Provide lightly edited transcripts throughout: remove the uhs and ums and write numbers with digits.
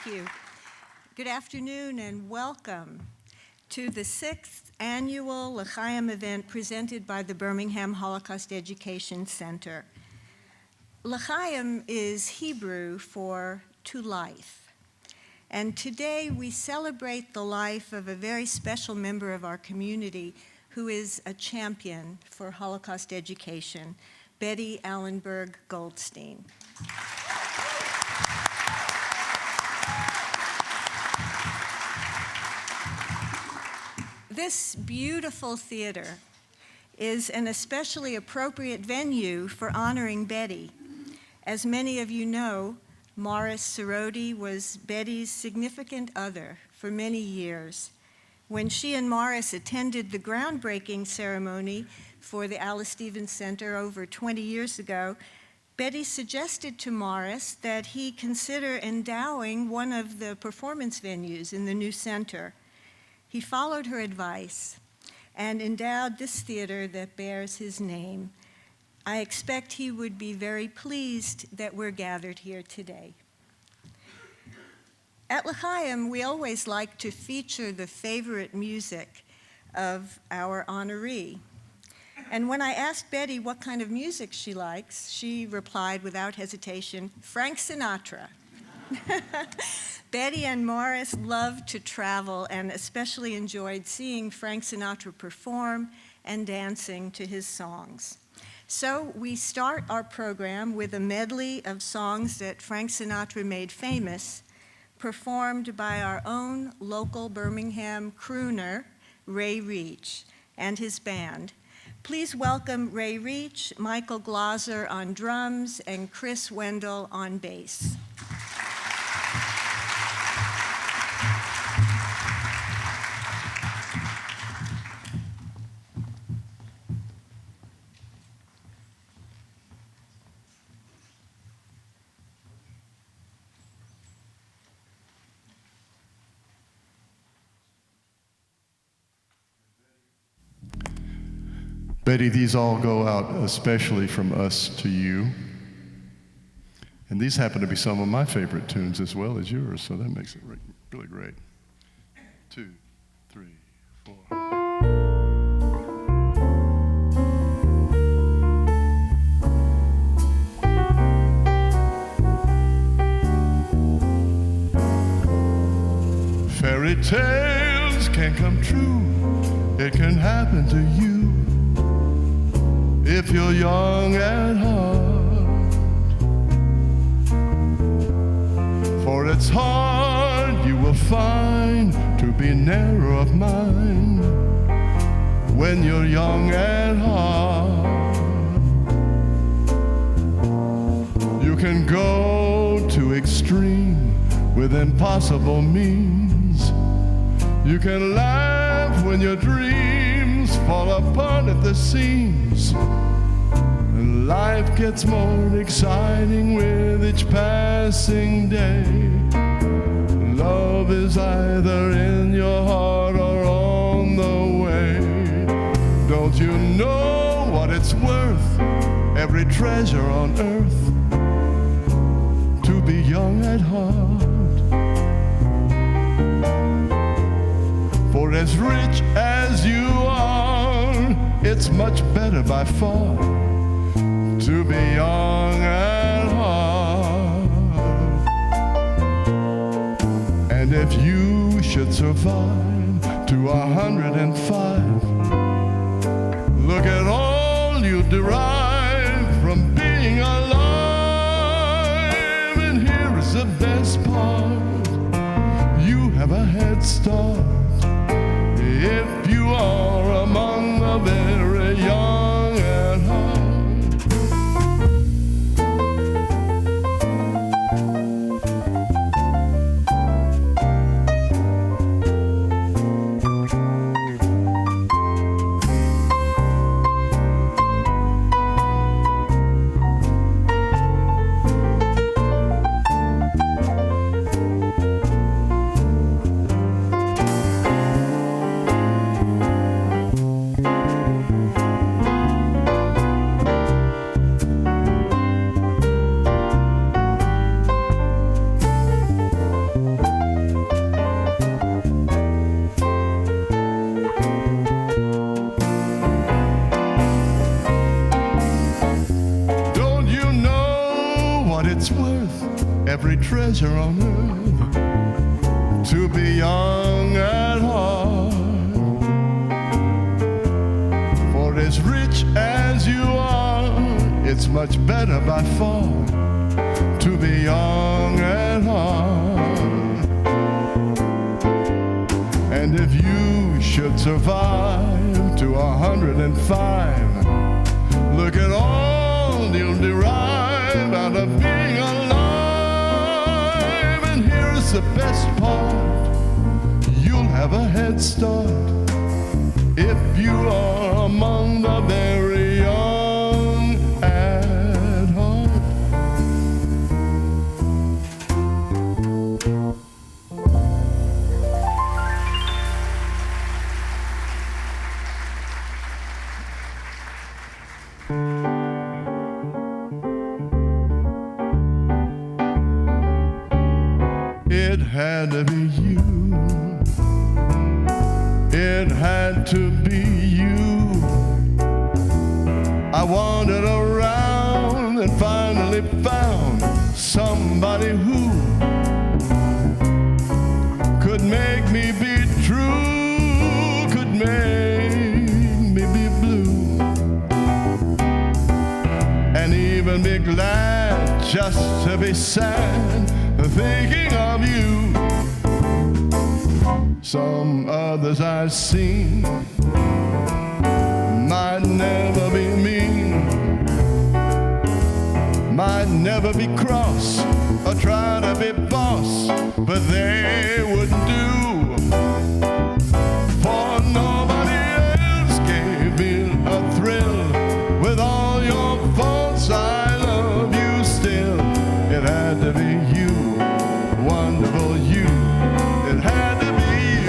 you. Good afternoon and welcome to the 6th annual L'chaim event presented by the Birmingham Holocaust Education Center. L'chaim is Hebrew for to life. And today we celebrate the life of a very special member of our community who is a champion for Holocaust education, Betty Allenberg Goldstein. This beautiful theater is an especially appropriate venue for honoring Betty. As many of you know, Morris Soroti was Betty's significant other for many years. When she and Morris attended the groundbreaking ceremony for the Alice Stevens Center over 20 years ago, Betty suggested to Morris that he consider endowing one of the performance venues in the new center. He followed her advice and endowed this theater that bears his name. I expect he would be very pleased that we're gathered here today. At L'chaim, we always like to feature the favorite music of our honoree. And when I asked Betty what kind of music she likes, she replied without hesitation, Frank Sinatra. Betty and Morris loved to travel and especially enjoyed seeing Frank Sinatra perform and dancing to his songs. So we start our program with a medley of songs that Frank Sinatra made famous, performed by our own local Birmingham crooner, Ray Reach, and his band. Please welcome Ray Reach, Michael Glauser on drums, and Chris Wendell on bass. Betty, these all go out especially from us to you. And these happen to be some of my favorite tunes as well as yours, so that makes it really great. 2, 3, 4. Fairy tales can come true. It can happen to you. If you're young at heart, for it's hard you will find to be narrow of mind when you're young at heart. You can go to extreme with impossible means. You can laugh when your dreams fall apart at the seams. And life gets more exciting with each passing day. Love is either in your heart or on the way. Don't you know what it's worth, every treasure on earth, to be young at heart? For as rich as you are, it's much better by far to be young at heart. And if you should survive to 105, look at all you derive from being alive. And here is the best part, you have a head start if you are among the very young at heart. treasure on earth, to be young at heart. For as rich as you are, it's much better by far to be young at heart. And if you should survive to 105, look at all you'll derive out of being alive. And here's the best part, you'll have a head start if you are among the very young at heart. It had to be you. It had to be you. I wandered around and finally found somebody who could make me be true, could make me be blue, and even be glad just to be sad thinking of you. Some others I've seen might never be mean, might never be cross or try to be boss, but they wouldn't do. For nobody else gave me a thrill. With all your faults, I love you still. It had to be you, wonderful you. It had to be you.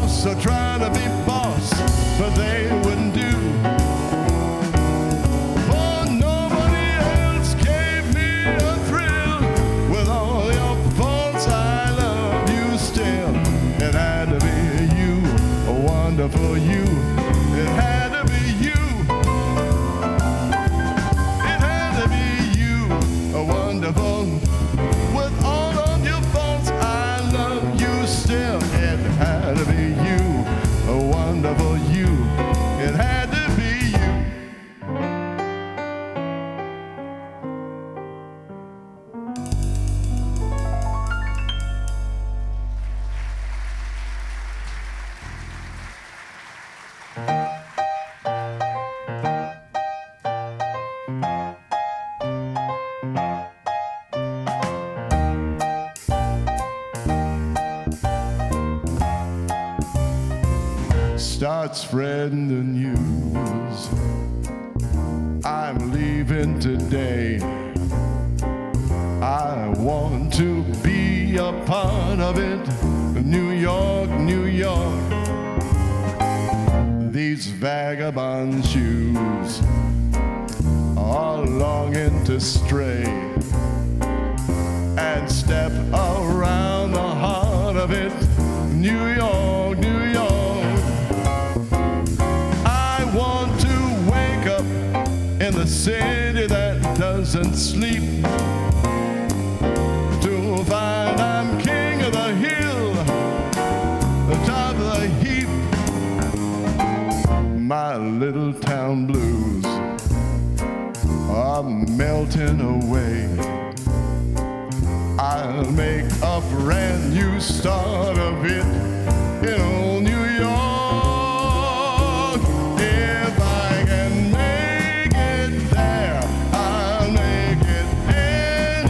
So try to be boss, but they wouldn't do. For nobody else gave me a thrill. With all your faults, I love you still. It had to be you, a wonderful you. It had to be you. It had to be you, a wonderful. With all of your faults, I love you still. It had to be you, a wonderful you. It had to be you. Start spreading the news. I'm leaving today. I want to be a part of it. New York, New York. These vagabond shoes are longing to stray and step around the heart of it. New York, New York. In the city that doesn't sleep, to find I'm king of the hill, the top of the heap. My little town blues are melting away. I'll make a brand new start of it in old New York. If I can make it there, I'll make it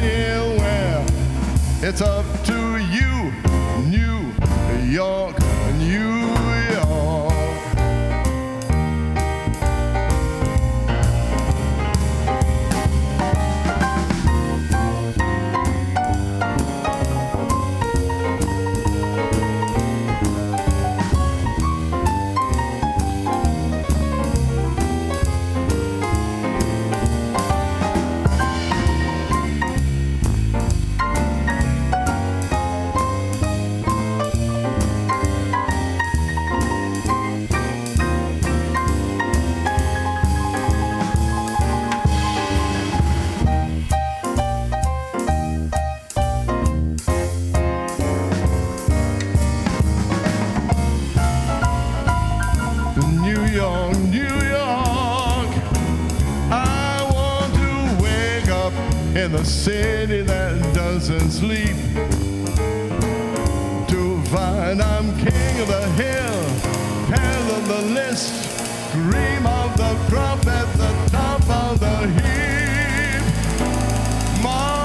anywhere. It's up to you, New in the city that doesn't sleep, to find I'm king of the hill, head of the list, cream of the crop at the top of the heap. My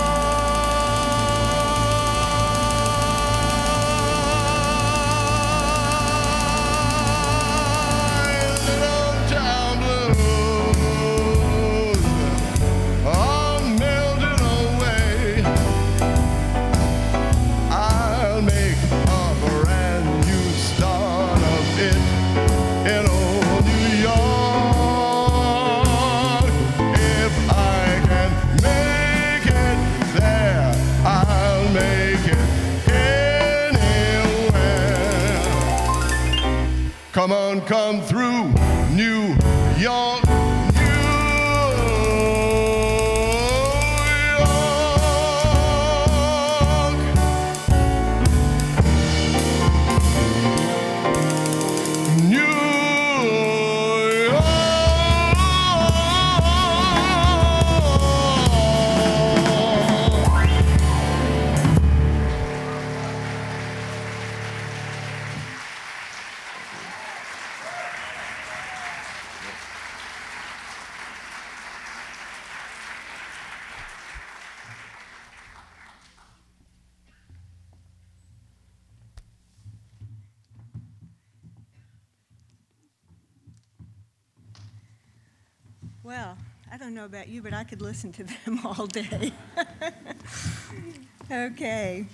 little town blues are melted away. I'll make a brand new start of it in old New York. If I can make it there, I'll make it anywhere. Come on, come through New York. New York. Well, I don't know about you, but I could listen to them all day. Okay.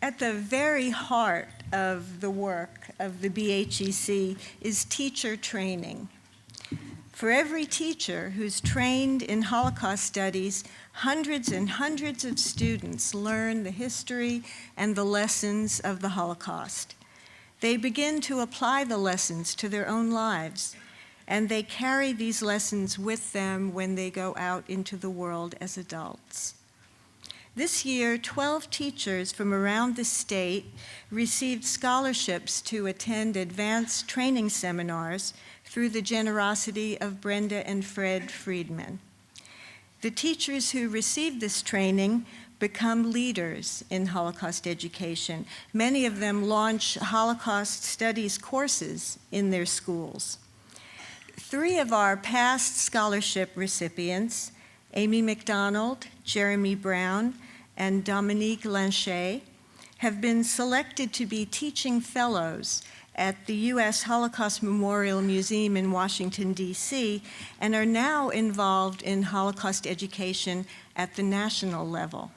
At the very heart of the work of the BHEC is teacher training. For every teacher who's trained in Holocaust studies, hundreds and hundreds of students learn the history and the lessons of the Holocaust. They begin to apply the lessons to their own lives, and they carry these lessons with them when they go out into the world as adults. This year, 12 teachers from around the state received scholarships to attend advanced training seminars through the generosity of Brenda and Fred Friedman. The teachers who received this training become leaders in Holocaust education. Many of them launch Holocaust studies courses in their schools. 3 of our past scholarship recipients, Amy McDonald, Jeremy Brown, and Dominique Lanchet, have been selected to be teaching fellows at the U.S. Holocaust Memorial Museum in Washington, D.C., and are now involved in Holocaust education at the national level.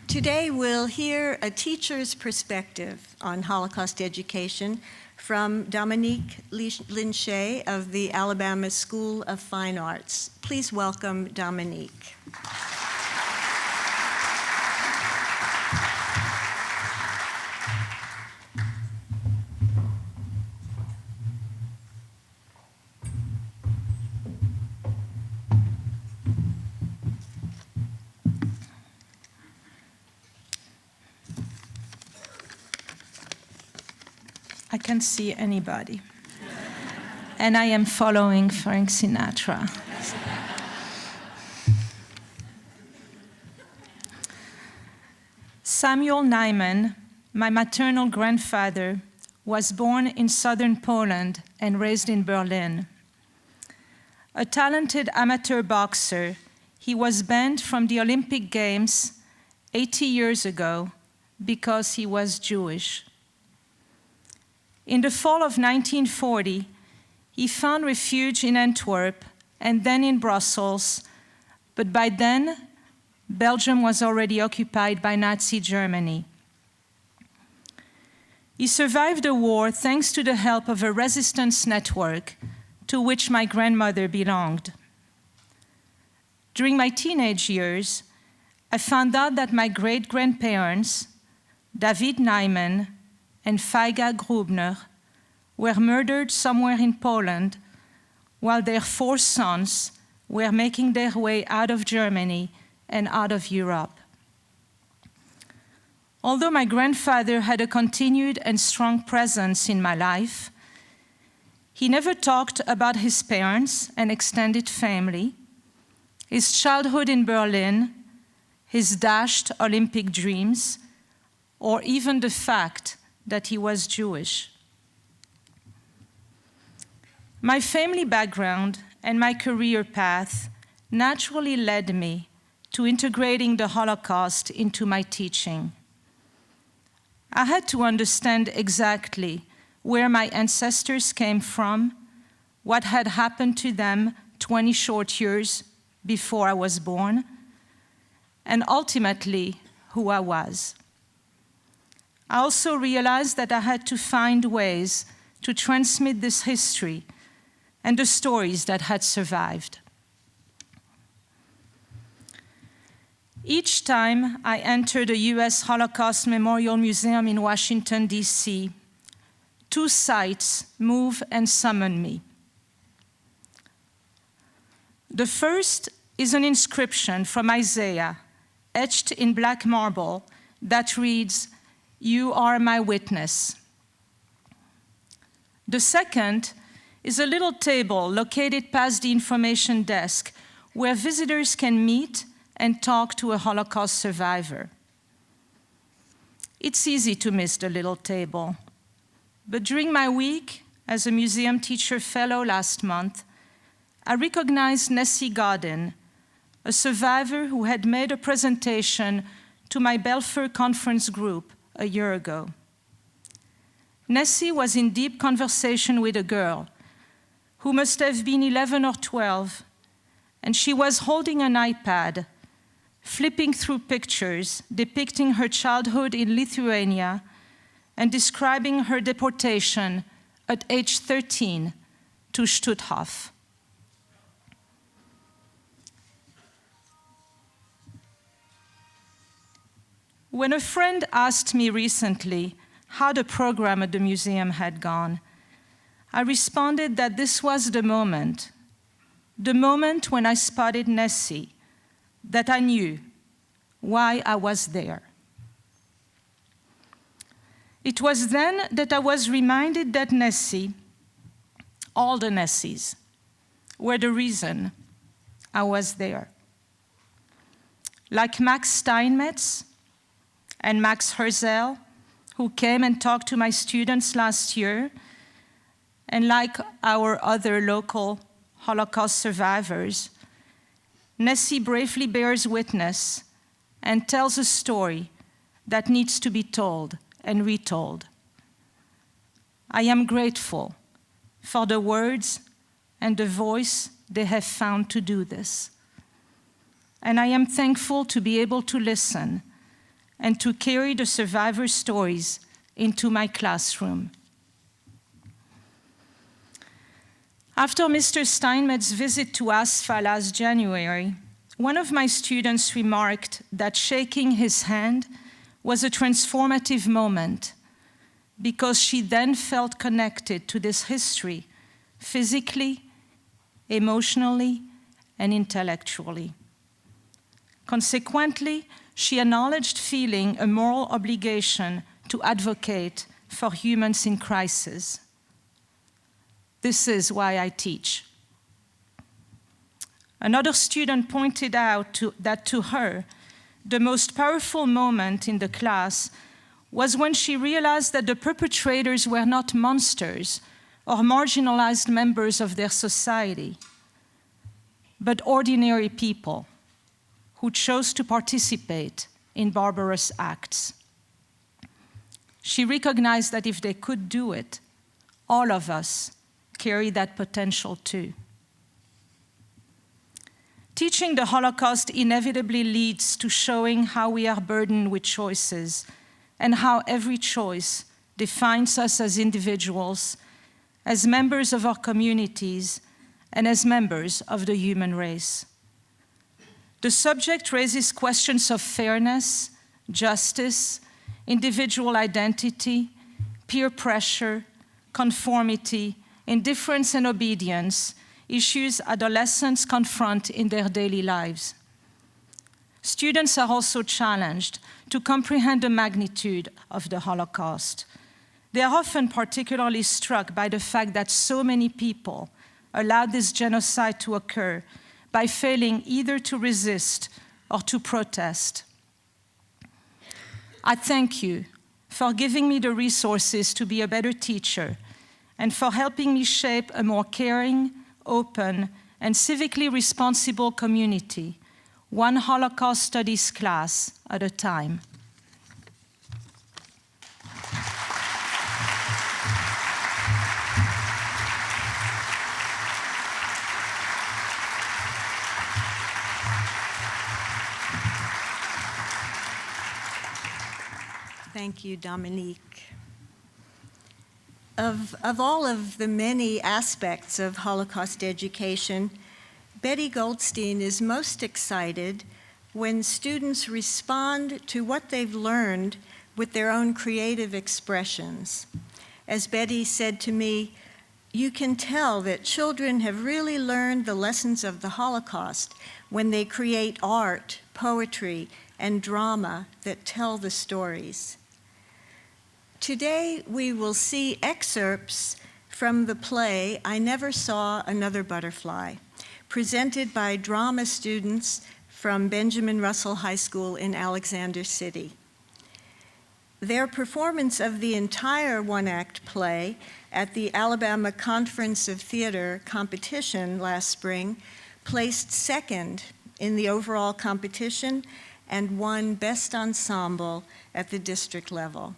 Today we'll hear a teacher's perspective on Holocaust education from Dominique Lanchet of the Alabama School of Fine Arts. Please welcome Dominique. I can't see anybody. And I am following Frank Sinatra. Samuel Nyman, my maternal grandfather, was born in southern Poland and raised in Berlin. A talented amateur boxer, he was banned from the Olympic Games 80 years ago because he was Jewish. In the fall of 1940, he found refuge in Antwerp and then in Brussels, but by then, Belgium was already occupied by Nazi Germany. He survived the war thanks to the help of a resistance network to which my grandmother belonged. During my teenage years, I found out that my great-grandparents, David Nyman and Faiga Grubner, were murdered somewhere in Poland while their 4 sons were making their way out of Germany and out of Europe. Although my grandfather had a continued and strong presence in my life, he never talked about his parents and extended family, his childhood in Berlin, his dashed Olympic dreams, or even the fact that he was Jewish. My family background and my career path naturally led me to integrating the Holocaust into my teaching. I had to understand exactly where my ancestors came from, what had happened to them 20 short years before I was born, and ultimately who I was. I also realized that I had to find ways to transmit this history and the stories that had survived. Each time I entered the US Holocaust Memorial Museum in Washington, D.C., two sights move and summon me. The first is an inscription from Isaiah, etched in black marble, that reads, "You are my witness." The second is a little table located past the information desk where visitors can meet and talk to a Holocaust survivor. It's easy to miss the little table, but during my week as a museum teacher fellow last month, I recognized Nessie Godin, a survivor who had made a presentation to my Belfer conference group a year ago. Nessie was in deep conversation with a girl who must have been 11 or 12, and she was holding an iPad, flipping through pictures depicting her childhood in Lithuania and describing her deportation at age 13 to Stutthof. When a friend asked me recently how the program at the museum had gone, I responded that this was the moment when I spotted Nessie, that I knew why I was there. It was then that I was reminded that Nessie, all the Nessies, were the reason I was there. Like Max Steinmetz and Max Herzel, who came and talked to my students last year, and like our other local Holocaust survivors, Nessie bravely bears witness and tells a story that needs to be told and retold. I am grateful for the words and the voice they have found to do this. And I am thankful to be able to listen and to carry the survivor stories into my classroom. After Mr. Steinmetz's visit to ASFA last January, one of my students remarked that shaking his hand was a transformative moment because she then felt connected to this history physically, emotionally, and intellectually. Consequently, she acknowledged feeling a moral obligation to advocate for humans in crisis. This is why I teach. Another student pointed out that to her, the most powerful moment in the class was when she realized that the perpetrators were not monsters or marginalized members of their society, but ordinary people who chose to participate in barbarous acts. She recognized that if they could do it, all of us carry that potential too. Teaching the Holocaust inevitably leads to showing how we are burdened with choices and how every choice defines us as individuals, as members of our communities, and as members of the human race. The subject raises questions of fairness, justice, individual identity, peer pressure, conformity, indifference and obedience, issues adolescents confront in their daily lives. students are also challenged to comprehend the magnitude of the Holocaust. They are often particularly struck by the fact that so many people allowed this genocide to occur by failing either to resist or to protest. I thank you for giving me the resources to be a better teacher and for helping me shape a more caring, open, and civically responsible community, one Holocaust studies class at a time. Thank you, Dominique. Of all of the many aspects of Holocaust education, Betty Goldstein is most excited when students respond to what they've learned with their own creative expressions. As Betty said to me, you can tell that children have really learned the lessons of the Holocaust when they create art, poetry, and drama that tell the stories. Today, we will see excerpts from the play I Never Saw Another Butterfly, presented by drama students from Benjamin Russell High School in Alexander City. Their performance of the entire one-act play at the Alabama Conference of Theater competition last spring placed second in the overall competition and won Best Ensemble at the district level.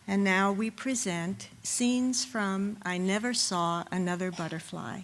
And now we present scenes from I Never Saw Another Butterfly.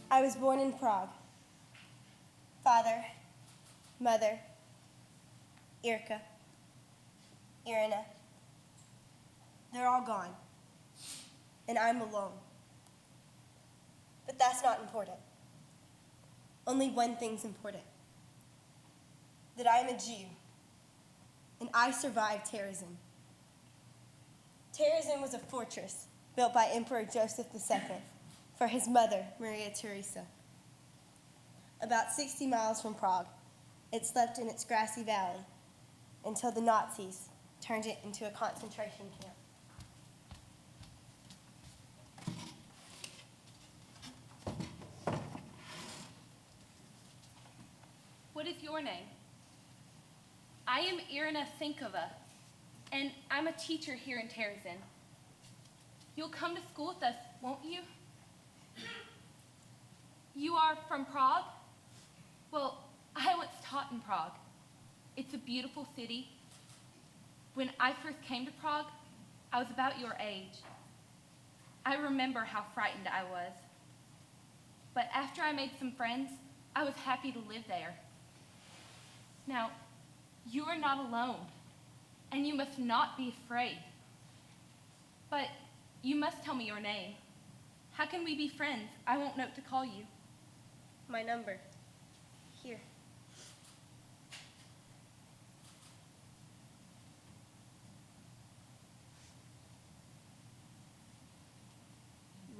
I was born in Prague. Father, mother, Irka, Irina, they're all gone, and I'm alone. But that's not important. Only one thing's important, that I am a Jew, and I survived terrorism. Terrorism was a fortress built by Emperor Joseph II for his mother, Maria Theresa. About 60 miles from Prague, it slept in its grassy valley until the Nazis turned it into a concentration camp. What is your name? I am Irina Sinkova, and I'm a teacher here in Terezin. You'll come to school with us, won't you? You are from Prague? Well, I once taught in Prague. It's a beautiful city. When I first came to Prague, I was about your age. I remember how frightened I was. But after I made some friends, I was happy to live there. Now, you are not alone, and you must not be afraid. But you must tell me your name. How can we be friends? I won't know what to call you. My number, Here.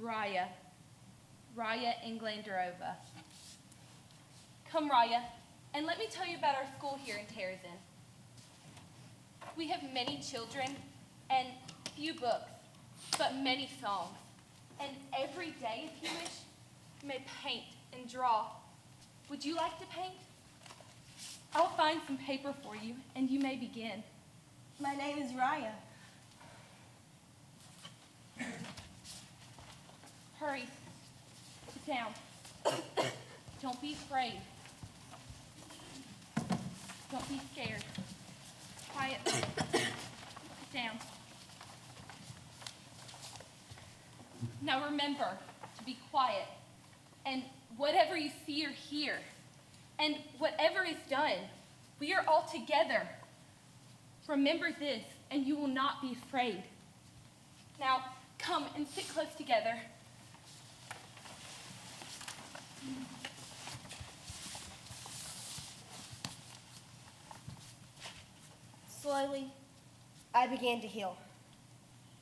Raya Englanderova. Come, Raya, and let me tell you about our school here in Terezin. We have many children and few books, but many songs. And every day, if you wish, you may paint and draw. Would you like to paint? I'll find some paper for you, and you may begin. My name is Raya. Hurry. Sit down. Don't be afraid. Don't be scared. Quiet. Sit down. Now remember to be quiet. And whatever you see or hear, and whatever is done, we are all together. Remember this, and you will not be afraid. Now, come and sit close together. Slowly, I began to heal.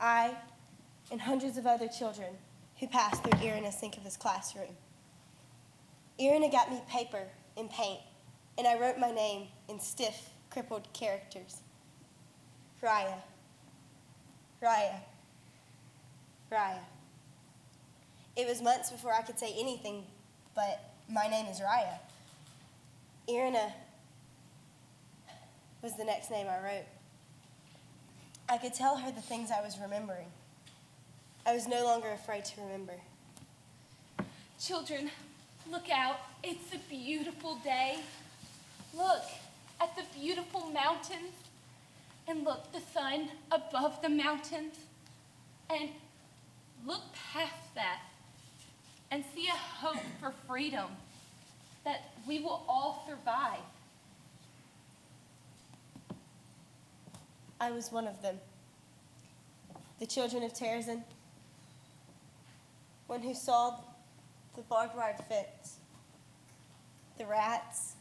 I and hundreds of other children who passed through Irina Sinkova's classroom. Irina got me paper and paint, and I wrote my name in stiff, crippled characters. Raya, Raya, Raya. It was months before I could say anything but my name is Raya. Irina was the next name I wrote. I could tell her the things I was remembering. I was no longer afraid to remember. Children, look out. It's a beautiful day. Look at the beautiful mountains. And look, the sun above the mountains. And look past that and see a hope for freedom, that we will all survive. I was one of them. The children of Terezin. One who saw the barbed wire fence, the rats,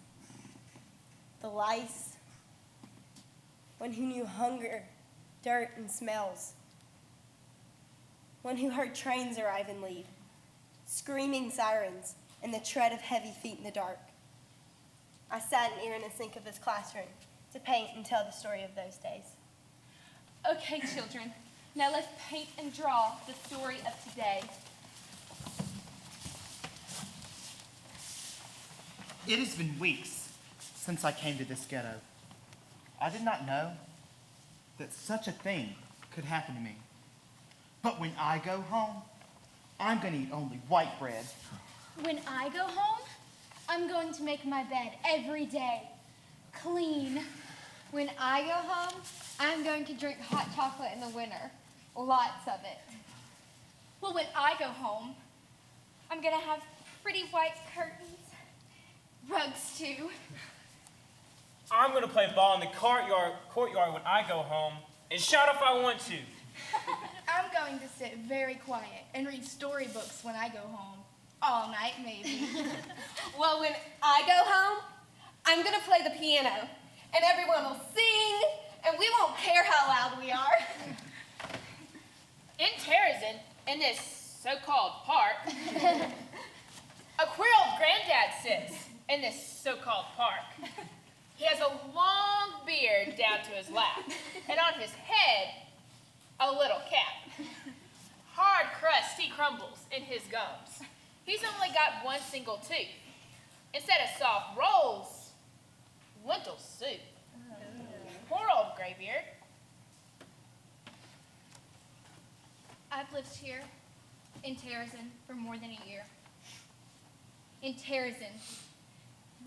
the lice. One who knew hunger, dirt, and smells. One who heard trains arrive and leave, screaming sirens, and the tread of heavy feet in the dark. I sat in Irina Sinkova's classroom to paint and tell the story of those days. Okay, children, now let's paint and draw the story of today. It has been weeks since I came to this ghetto. I did not know that such a thing could happen to me. But when I go home, I'm going to eat only white bread. When I go home, I'm going to make my bed every day, clean. When I go home, I'm going to drink hot chocolate in the winter, lots of it. Well, when I go home, I'm gonna have pretty white curtains, rugs too. I'm gonna play ball in the courtyard when I go home and shout if I want to. I'm going to sit very quiet and read storybooks when I go home. All night, maybe. Well, when I go home, I'm gonna play the piano, and everyone will sing, and we won't care how loud we are. In Terezin, in this so-called park, a queer old granddad sits in this so-called park. He has a long beard down to his lap, and on his head, a little cap. Hard crust he crumbles in his gums. He's only got one single tooth. Instead of soft rolls, lentil soup. Poor old graybeard. I've lived here in Terezin for more than a year. In Terezin,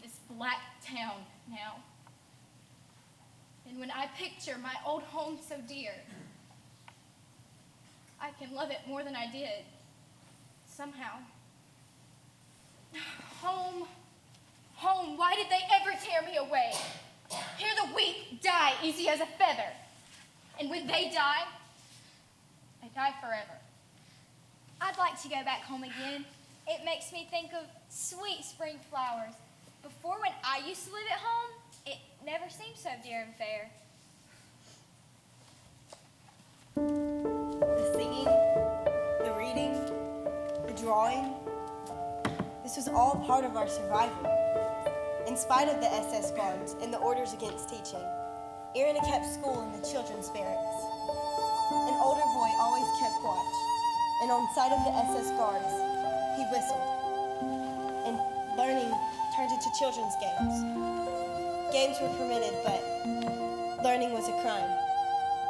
this black town now. And when I picture my old home so dear, I can love it more than I did, somehow. Home, home, why did they ever tear me away? Here the weak die easy as a feather. And when they die forever. I'd like to go back home again. It makes me think of sweet spring flowers, Before, when I used to live at home, it never seemed so dear and fair. The singing, the reading, the drawing. This was all part of our survival. In spite of the SS guards and the orders against teaching, Irina kept school in the children's barracks. An older boy always kept watch, and on sight of the SS guards, he whistled. And learning turned into children's games. Games were permitted, but learning was a crime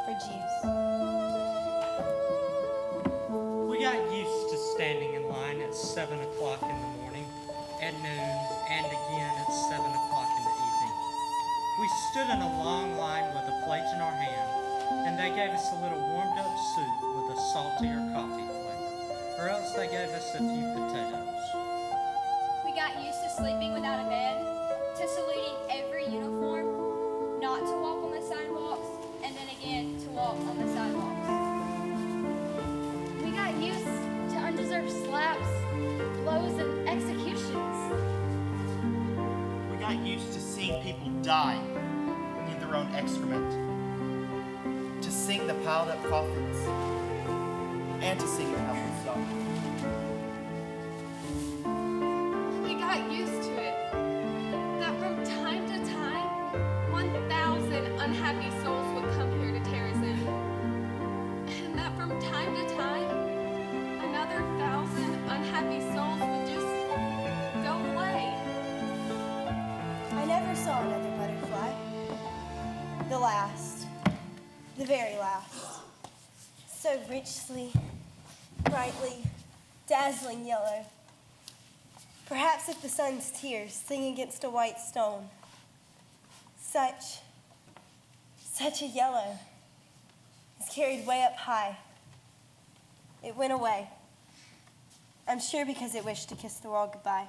for Jews. We got used to standing in line at 7 o'clock in the morning, at noon, and again at 7 o'clock in the evening. We stood in a long line with a plate in our hand, and they gave us a little warmed-up soup with a saltier coffee flavor, or else they gave us a few potatoes. We got used to sleeping without a bed, to saluting every uniform, not to walk on the sidewalks, and then again to walk on the sidewalks. We got used to undeserved slaps, blows, and executions. We got used to seeing people die in their own excrement, to seeing the piled up coffins, and to seeing the helpless dogs. We got used to it. That from time to time, 1,000 unhappy souls would come here to Terrazin. And that from time to time, another 1,000 unhappy souls would just go away. I never saw another butterfly. The last. The very last. So richly, brightly, dazzling yellow. Perhaps if the sun's tears sing against a white stone. Such a yellow is carried way up high. It went away. I'm sure because it wished to kiss the world goodbye.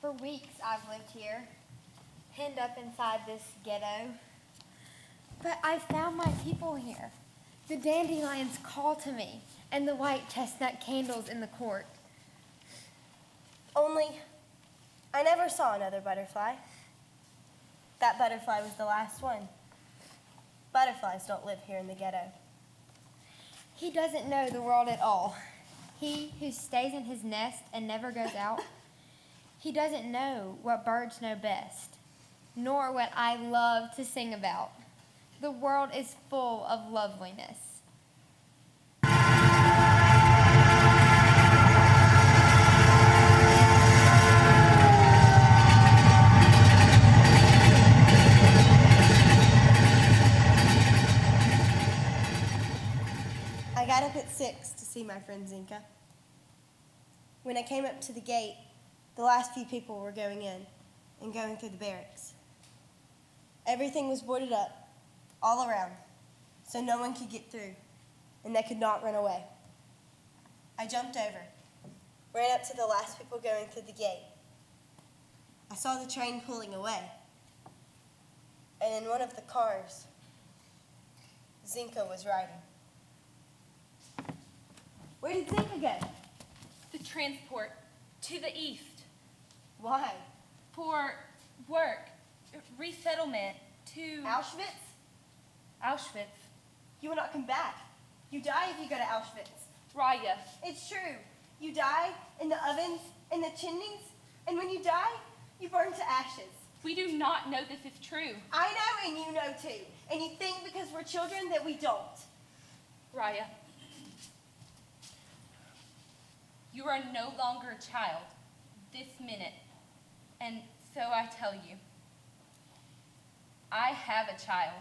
For weeks I've lived here, penned up inside this ghetto. But I found my people here. The dandelions call to me, and the white chestnut candles in the court. Only, I never saw another butterfly. That butterfly was the last one. Butterflies don't live here in the ghetto. He doesn't know the world at all. He who stays in his nest and never goes out. He doesn't know what birds know best, nor what I love to sing about. The world is full of loveliness. I got up at 6 to see my friend Zinka. When I came up to the gate, the last few people were going in and going through the barracks. Everything was boarded up, all around, so no one could get through, and they could not run away. I jumped over, ran up to the last people going through the gate. I saw the train pulling away, and in one of the cars, Zinka was riding. Where did Zinka go? The transport to the east Why? for work, resettlement to Auschwitz? Auschwitz. You will not come back. You die if you go to Auschwitz. Raya, It's true. You die in the ovens, in the chimneys, and when you die, you burn to ashes. we do not know this is true. I know and you know too. And you think because we're children that we don't. Raya, you are no longer a child this minute, and so I tell you, I have a child,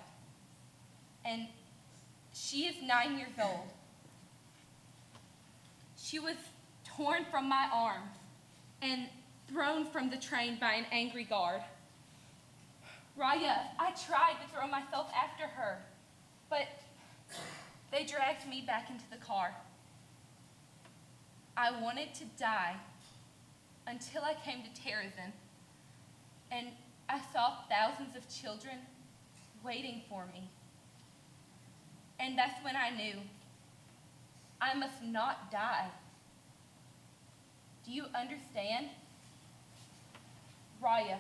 and she is 9 years old. She was torn from my arms and thrown from the train by an angry guard. Raya, I tried to throw myself after her, but they dragged me back into the car. I wanted to die until I came to Terrazin, and I saw thousands of children waiting for me. And that's when I knew I must not die. Do you understand? Raya,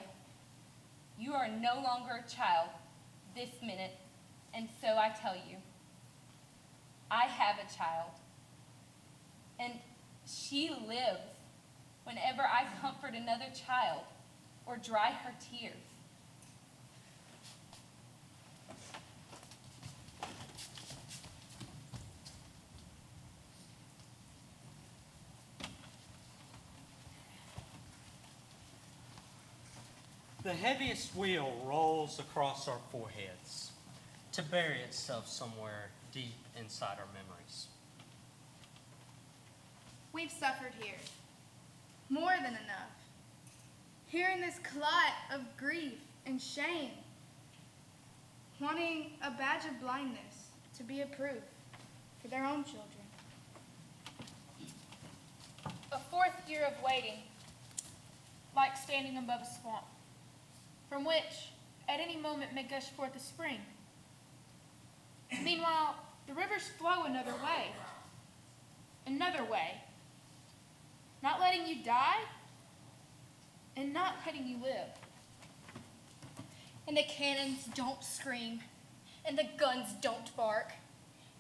you are no longer a child this minute, and so I tell you, I have a child, and she lives whenever I comfort another child or dry her tears. The heaviest wheel rolls across our foreheads to bury itself somewhere deep inside our memories. We've suffered here. More than enough. Here in this clot of grief and shame. Wanting a badge of blindness to be a proof for their own children. A fourth year of waiting, like standing above a swamp, from which at any moment may gush forth a spring. Meanwhile, the rivers flow another way, not letting you die and not letting you live. And the cannons don't scream, and the guns don't bark,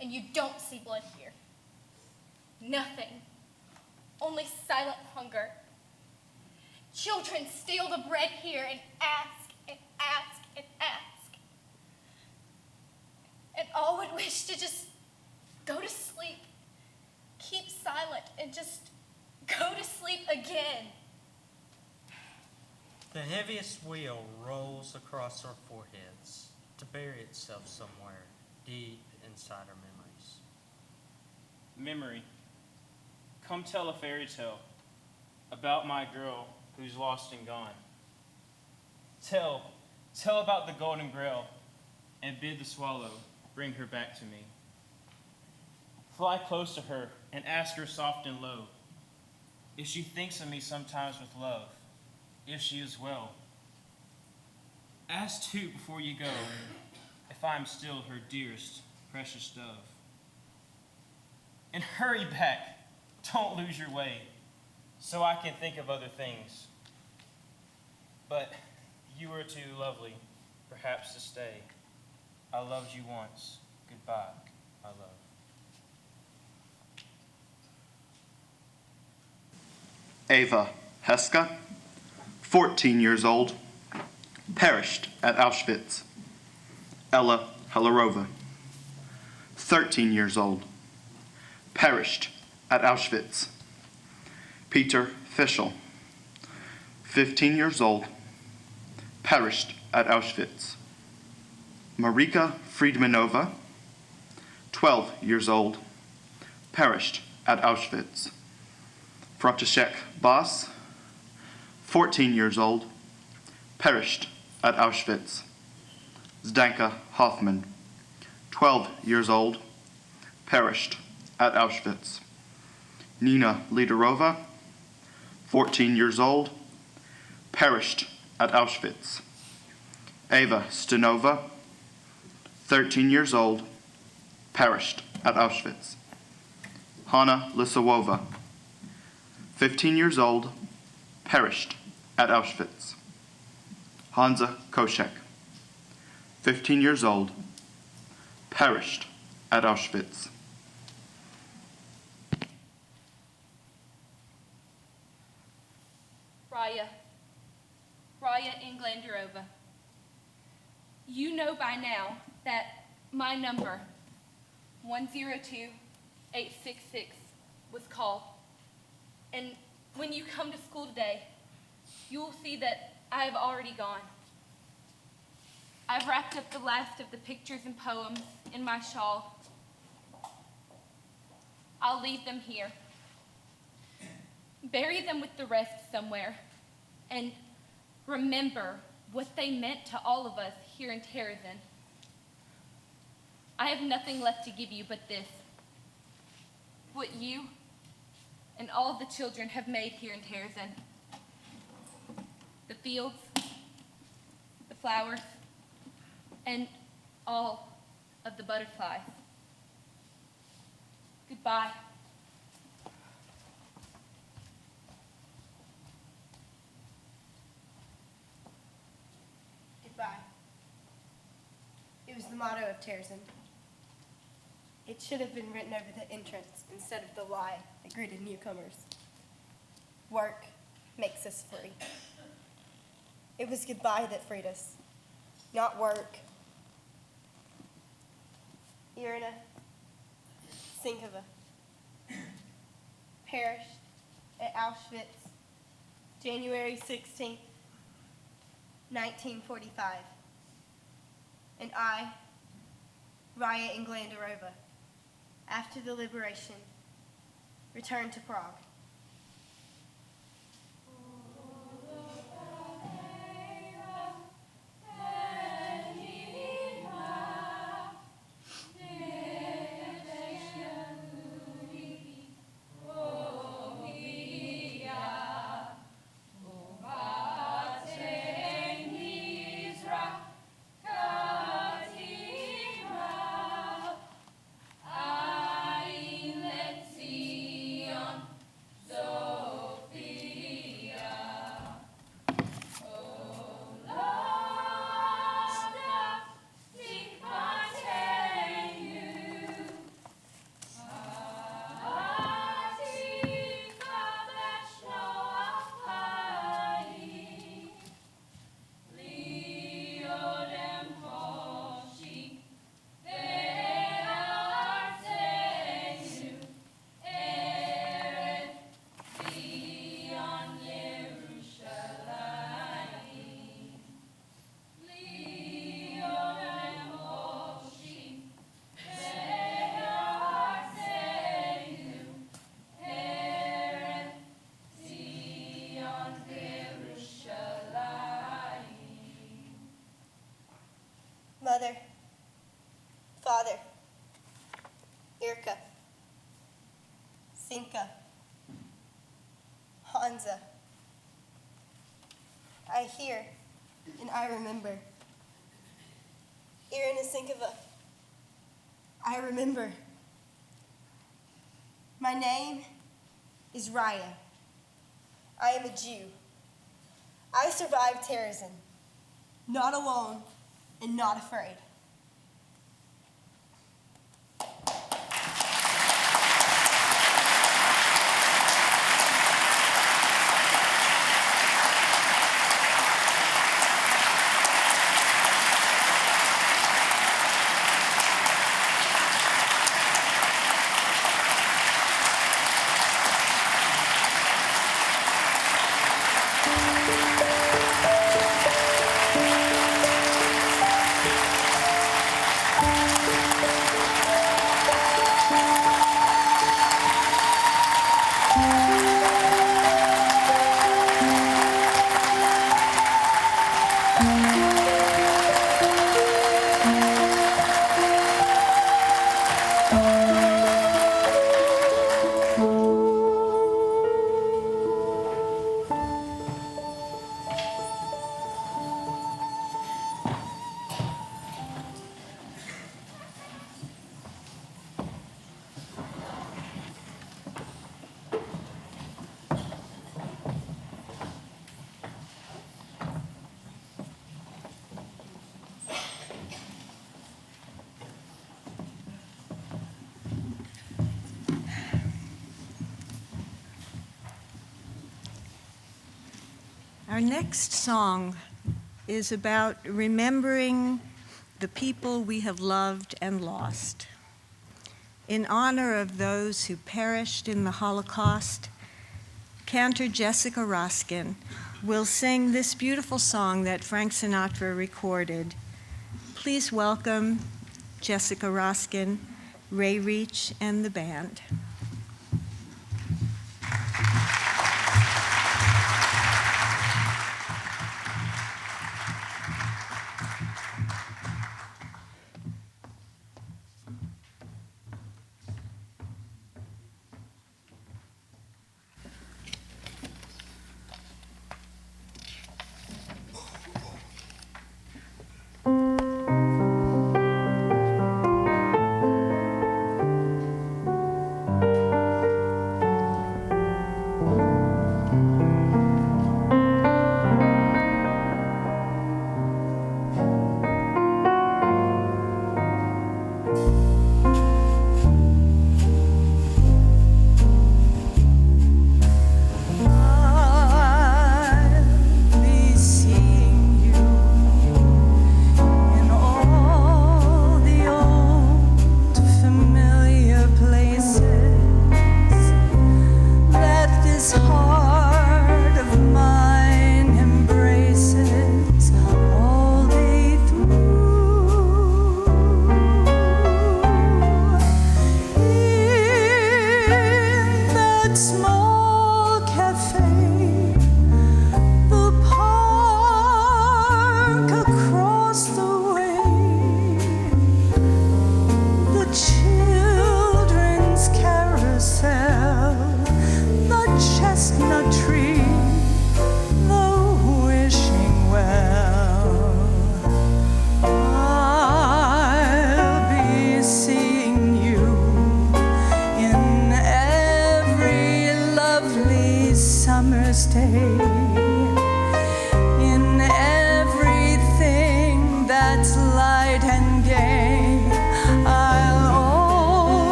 and you don't see blood here. Nothing. Only silent hunger. Children steal the bread here and ask and ask and ask. And all would wish to just go to sleep, keep silent, and just go to sleep again. The heaviest wheel rolls across our foreheads to bury itself somewhere deep inside our memories. Memory, come tell a fairy tale about my girl who's lost and gone. Tell about the golden grail and bid the swallow bring her back to me. Fly close to her and ask her soft and low if she thinks of me sometimes with love, if she is well. Ask too before you go if I am still her dearest, precious dove. And hurry back, don't lose your way, so I can think of other things. But you are too lovely, perhaps, to stay. I loved you once. Goodbye, my love. Ava Heska, 14 years old, perished at Auschwitz. Ella Helarova, 13 years old, perished at Auschwitz. Peter Fischel, 15 years old, perished at Auschwitz. Marika Friedmanova, 12 years old, perished at Auschwitz. František Bas, 14 years old, perished at Auschwitz. Zdenka Hoffman, 12 years old, perished at Auschwitz. Nina Liderova, 14 years old, perished at Auschwitz. Ava Stanova, 13 years old, perished at Auschwitz. Hanna Lisowova, 15 years old, perished at Auschwitz. Hansa Koschek, 15 years old, perished at Auschwitz. Raya Inglanderova. You know by now that my number, 102-866, was called. And when you come to school today, you will see that I have already gone. I've wrapped up the last of the pictures and poems in my shawl. I'll leave them here. Bury them with the rest somewhere. And remember what they meant to all of us here in Terezin. I have nothing left to give you but this. What you and all the children have made here in Terezin. The fields, the flowers, and all of the butterflies. Goodbye. Goodbye. It was the motto of Terrazin. It should have been written over the entrance instead of the lie that greeted newcomers. Work makes us free. It was goodbye that freed us, not work. Irina Sinkova perished at Auschwitz, January 16th, 1945. And I, Raya Inglandarova, after the liberation, returned to Prague. Mother, Father, Irka, Sinka, Hansa. I hear and I remember. Irina Sinkova, I remember. My name is Raya. I am a Jew. I survived terrorism, not alone and not afraid. Our next song is about remembering the people we have loved and lost. In honor of those who perished in the Holocaust, cantor Jessica Roskin will sing this beautiful song that Frank Sinatra recorded. Please welcome Jessica Roskin, Ray Reach, and the band. stay in everything that's light and gay. I'll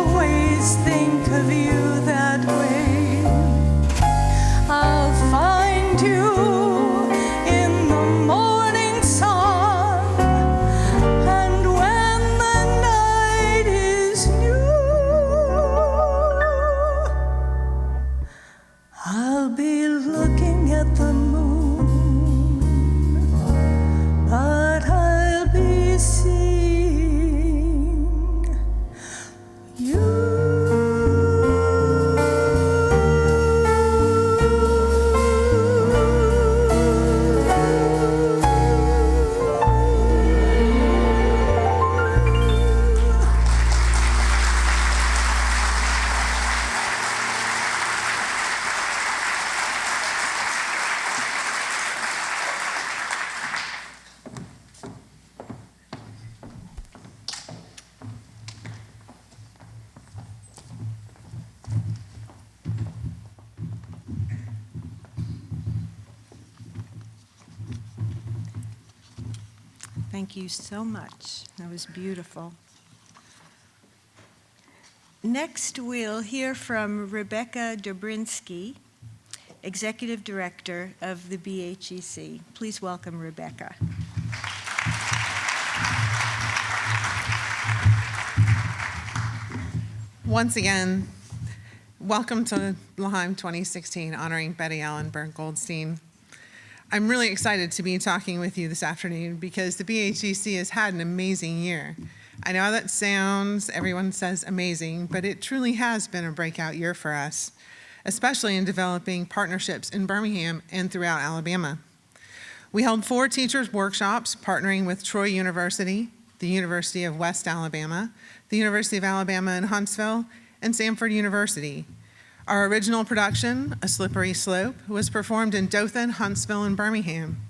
always think of you that way. I'll find you in the morning sun, and when the night is new, I'll be looking at the moon, but I'll be seeing you. Thank you so much. That was beautiful. Next, we'll hear from Rebecca Dobrinsky, Executive Director of the BHEC. Please welcome Rebecca. Once again, welcome to L'Haim 2016, honoring Betty Allen Berg Goldstein. I'm really excited to be talking with you this afternoon because the BHEC has had an amazing year. I know that sounds, everyone says amazing, but it truly has been a breakout year for us, especially in developing partnerships in Birmingham and throughout Alabama. We held 4 teachers' workshops partnering with Troy University, the University of West Alabama, the University of Alabama in Huntsville, and Samford University. Our original production, A Slippery Slope, was performed in Dothan, Huntsville, and Birmingham.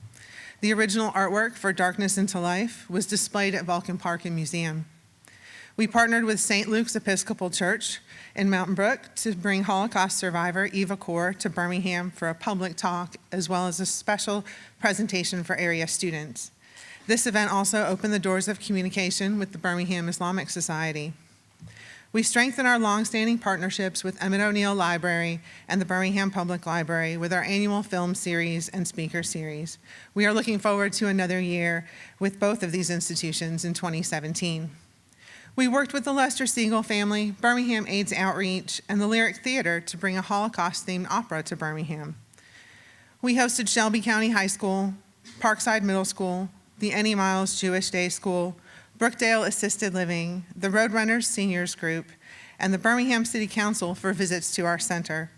The original artwork for Darkness into Life was displayed at Vulcan Park and Museum. We partnered with St. Luke's Episcopal Church in Mountain Brook to bring Holocaust survivor Eva Kaur to Birmingham for a public talk, as well as a special presentation for area students. This event also opened the doors of communication with the Birmingham Islamic Society. We strengthen our longstanding partnerships with Emmett O'Neill Library and the Birmingham Public Library with our annual film series and speaker series. We are looking forward to another year with both of these institutions in 2017. We worked with the Lester Siegel family, Birmingham AIDS Outreach, and the Lyric Theater to bring a Holocaust-themed opera to Birmingham. We hosted Shelby County High School, Parkside Middle School, the Annie Miles Jewish Day School, Brookdale Assisted Living, the Roadrunners Seniors Group, and the Birmingham City Council for visits to our center.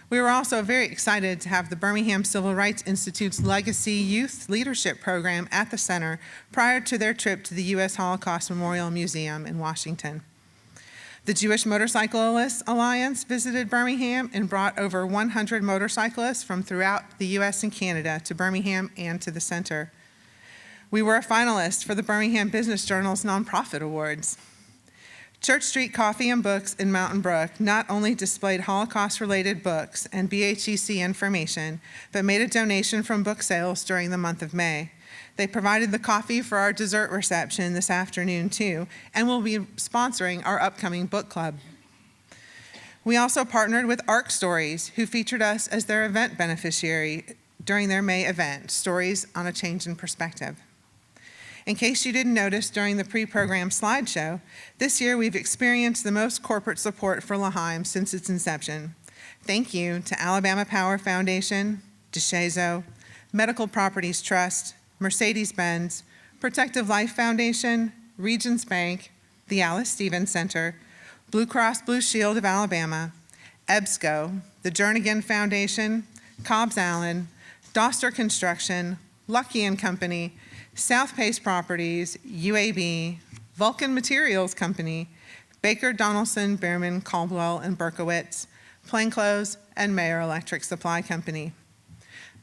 We were also very excited to have the Birmingham Civil Rights Institute's Legacy Youth Leadership Program at the center prior to their trip to the U.S. Holocaust Memorial Museum in Washington. The Jewish Motorcyclists Alliance visited Birmingham and brought over 100 motorcyclists from throughout the U.S. and Canada to Birmingham and to the center. We were a finalist for the Birmingham Business Journal's Nonprofit Awards. Church Street Coffee and Books in Mountain Brook not only displayed Holocaust-related books and BHEC information, but made a donation from book sales during the month of May. They provided the coffee for our dessert reception this afternoon too, and will be sponsoring our upcoming book club. We also partnered with ARC Stories, who featured us as their event beneficiary during their May event, Stories on a Change in Perspective. In case you didn't notice during the pre-program slideshow, this year we've experienced the most corporate support for L'Haim since its inception. Thank you to Alabama Power Foundation, DeShazo, Medical Properties Trust, Mercedes-Benz, Protective Life Foundation, Regions Bank, the Alice Stevens Center, Blue Cross Blue Shield of Alabama, EBSCO, the Jernigan Foundation, Cobbs Allen, Doster Construction, Lucky & Company, South Pace Properties, UAB, Vulcan Materials Company, Baker Donaldson, Behrman, Caldwell, and Berkowitz, Plainclothes, and Mayer Electric Supply Company.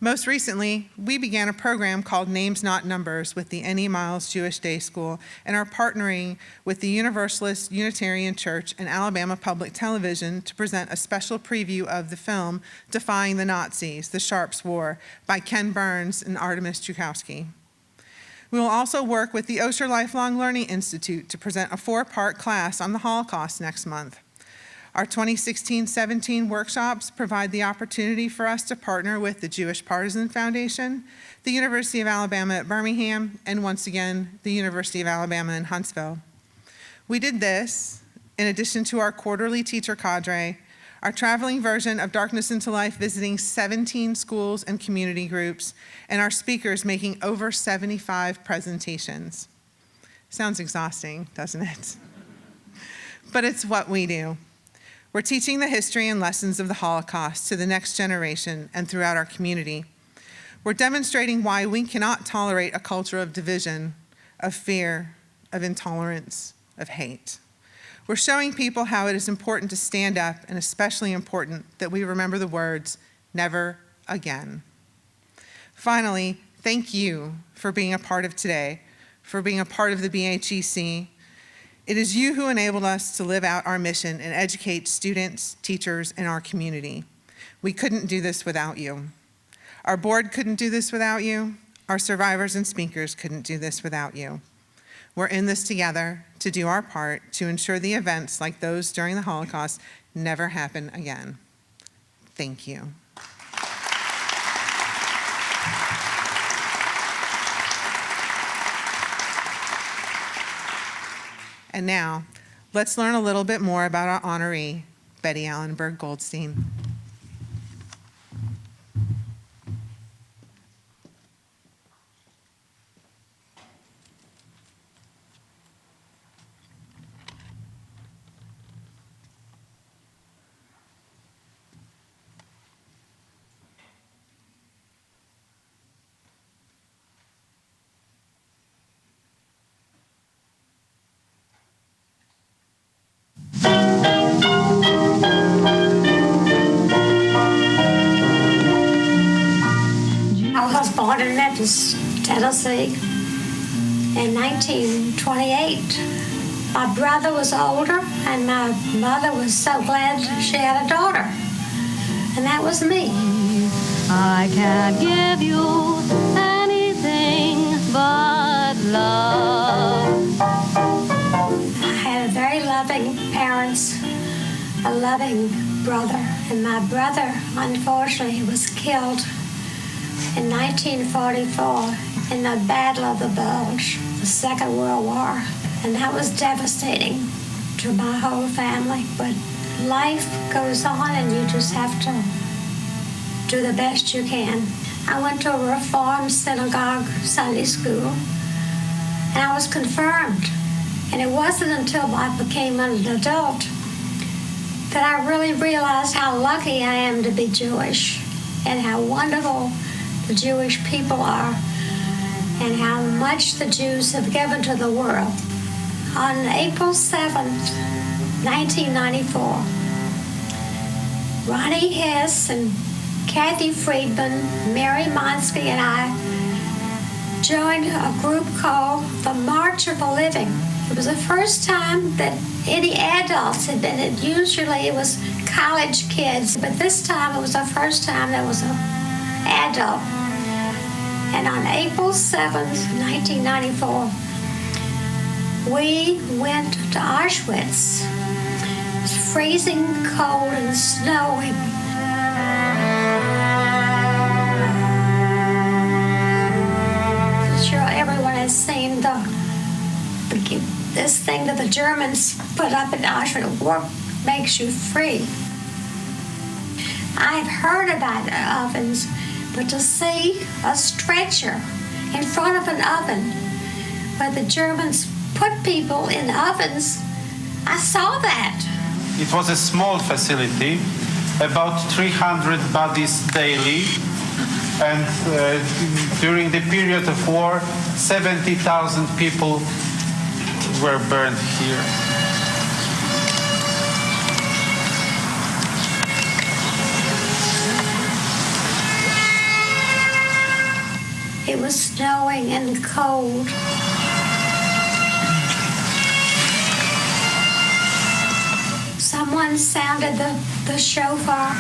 Most recently, we began a program called Names Not Numbers with the N.E. Miles Jewish Day School and are partnering with the Universalist Unitarian Church and Alabama Public Television to present a special preview of the film Defying the Nazis, The Sharps' War by Ken Burns and Artemis Chukowski. We will also work with the Osher Lifelong Learning Institute to present a 4-part class on the Holocaust next month. Our 2016-17 workshops provide the opportunity for us to partner with the Jewish Partisan Foundation, the University of Alabama at Birmingham, and once again, the University of Alabama in Huntsville. We did this in addition to our quarterly teacher cadre, our traveling version of Darkness into Life visiting 17 schools and community groups, and our speakers making over 75 presentations. Sounds exhausting, doesn't it? But it's what we do. We're teaching the history and lessons of the Holocaust to the next generation and throughout our community. We're demonstrating why we cannot tolerate a culture of division, of fear, of intolerance, of hate. We're showing people how it is important to stand up, and especially important that we remember the words, never again. Finally, thank you for being a part of today, for being a part of the BHEC. It is you who enabled us to live out our mission and educate students, teachers, and our community. We couldn't do this without you. Our board couldn't do this without you. Our survivors and speakers couldn't do this without you. We're in this together to do our part to ensure the events like those during the Holocaust never happen again. Thank you. And now, let's learn a little bit more about our honoree, Betty Allenberg Goldstein. I was born in Memphis, Tennessee in 1928. My brother was older and my mother was so glad she had a daughter. And that was me. I can't give you anything but love. I had very loving parents, a loving brother. And my brother, unfortunately, was killed in 1944 in the Battle of the Bulge, the Second World War. And that was devastating to my whole family. But life goes on and you just have to do the best you can. I went to a Reformed synagogue Sunday school and I was confirmed. And it wasn't until I became an adult that I really realized how lucky I am to be Jewish and how wonderful the Jewish people are and how much the Jews have given to the world. On April 7th, 1994, Ronnie Hess and Kathy Friedman, Mary Monsky, and I joined a group called the March of the Living. It was the first time that any adults had been in. Usually it was college kids, but this time it was the first time there was an adult. And on April 7th, 1994, we went to Auschwitz. It was freezing cold and snowing. I'm sure everyone has seen this thing that the Germans put up in Auschwitz. Work makes you free. I've heard about the ovens, but to see a stretcher in front of an oven where the Germans put people in ovens, I saw that. It was a small facility, about 300 bodies daily, and during the period of war, 70,000 people were burned here. It was snowing and cold. Someone sounded the shofar.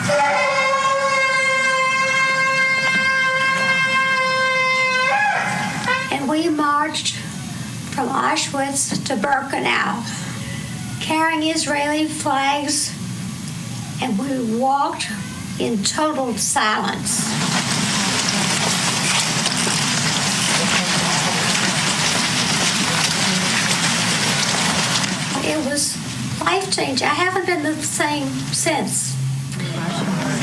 And we marched from Auschwitz to Birkenau, carrying Israeli flags, and we walked in total silence. It was life-changing. I haven't been the same since.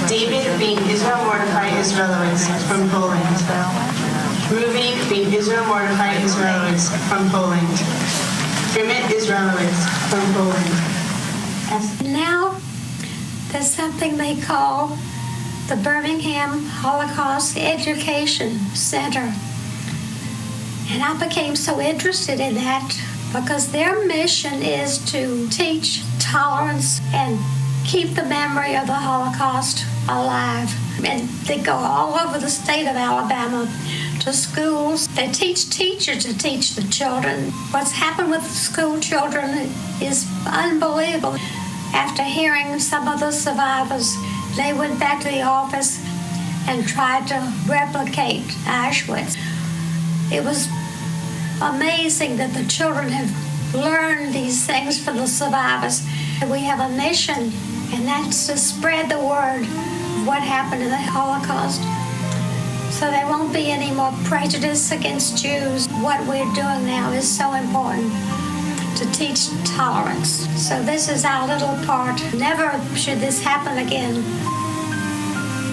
David being Israel Mordecai Israelowitz from Poland. Ruvi being Israel Mordecai Israelowitz from Poland. Emmett Israelowitz from Poland. And now there's something they call the Birmingham Holocaust Education Center. And I became so interested in that because their mission is to teach tolerance and keep the memory of the Holocaust alive. And they go all over the state of Alabama to schools. They teach teachers to teach the children. What's happened with the school children is unbelievable. After hearing some of the survivors, they went back to the office and tried to replicate Auschwitz. It was amazing that the children have learned these things from the survivors. We have a mission, and that's to spread the word of what happened in the Holocaust. So there won't be any more prejudice against Jews. What we're doing now is so important, to teach tolerance. So this is our little part. Never should this happen again.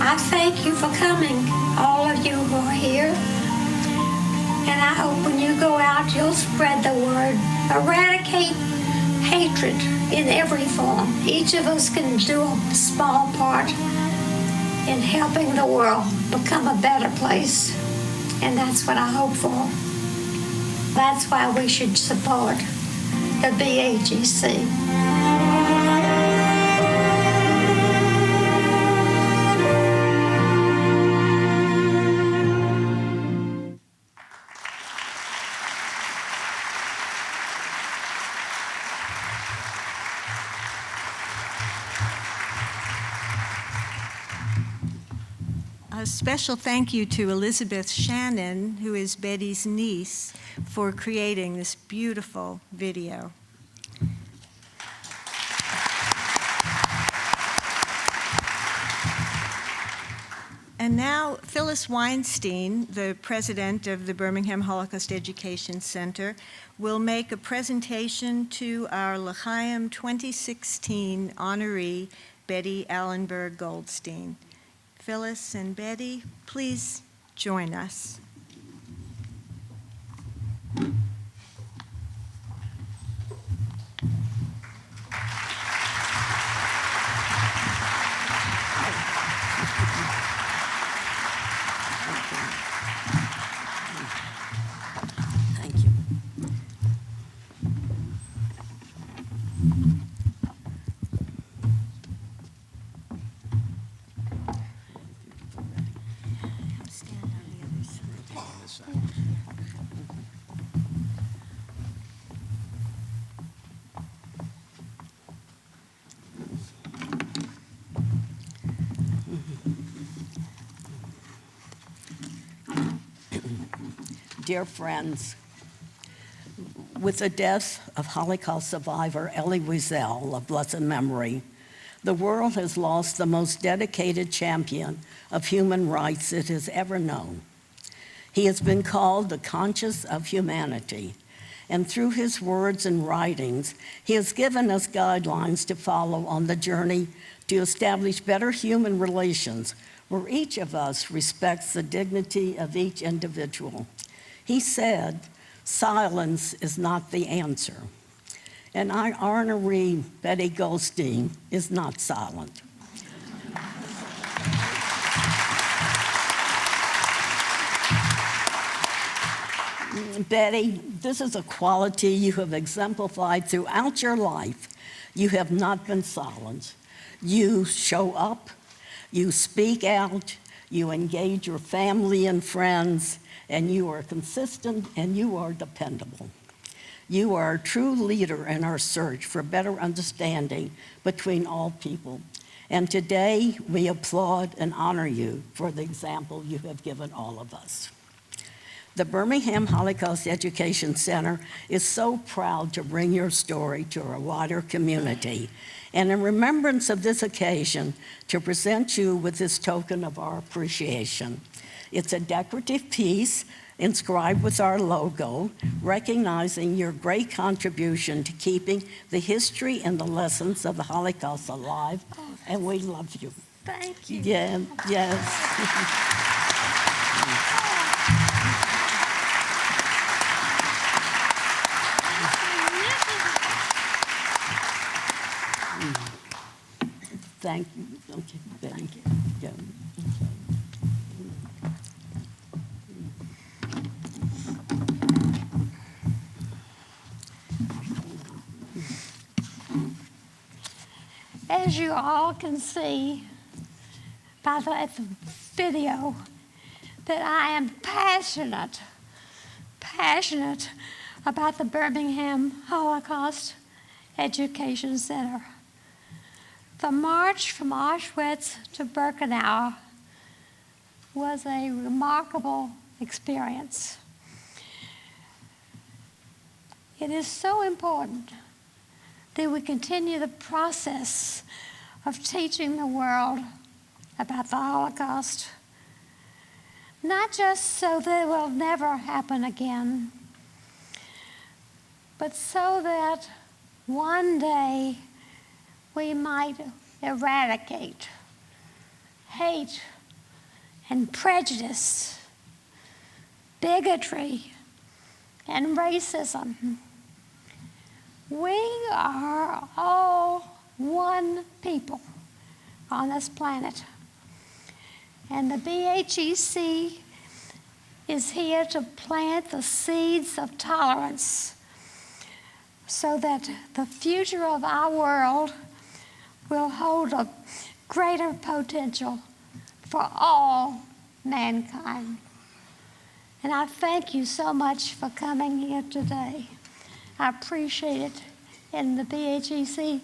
I thank you for coming, all of you who are here. And I hope when you go out, you'll spread the word. Eradicate hatred in every form. Each of us can do a small part in helping the world become a better place. And that's what I hope for. That's why we should support the BAGC. A special thank you to Elizabeth Shannon, who is Betty's niece, for creating this beautiful video. And now Phyllis Weinstein, the president of the Birmingham Holocaust Education Center, will make a presentation to our L'Chaim 2016 honoree, Betty Allenberg Goldstein. Phyllis and Betty, please join us. Thank you. Dear friends, with the death of Holocaust survivor Elie Wiesel of blessed memory, the world has lost the most dedicated champion of human rights it has ever known. He has been called the conscience of humanity, and through his words and writings, he has given us guidelines to follow on the journey to establish better human relations where each of us respects the dignity of each individual. He said, silence is not the answer. And our honoree, Betty Goldstein, is not silent. Betty, this is a quality you have exemplified throughout your life. You have not been silent. You show up, you speak out, You engage your family and friends, and you are consistent and you are dependable. You are a true leader in our search for better understanding between all people. And today, we applaud and honor you for the example you have given all of us. The Birmingham Holocaust Education Center is so proud to bring your story to a wider community, and in remembrance of this occasion, to present you with this token of our appreciation. It's a decorative piece inscribed with our logo, recognizing your great contribution to keeping the history and the lessons of the Holocaust alive, and we love you. Thank you. Yeah, yes. Thank you. Okay, thank you. Yeah. As you all can see by the video, that I am passionate about the Birmingham Holocaust Education Center. The march from Auschwitz to Birkenau was a remarkable experience. It is so important that we continue the process of teaching the world about the Holocaust, not just so that it will never happen again, but so that one day we might eradicate hate and prejudice, bigotry and racism. We are all one people on this planet. And the BHEC is here to plant the seeds of tolerance so that the future of our world will hold a greater potential for all mankind. And I thank you so much for coming here today. I appreciate it in the BHEC.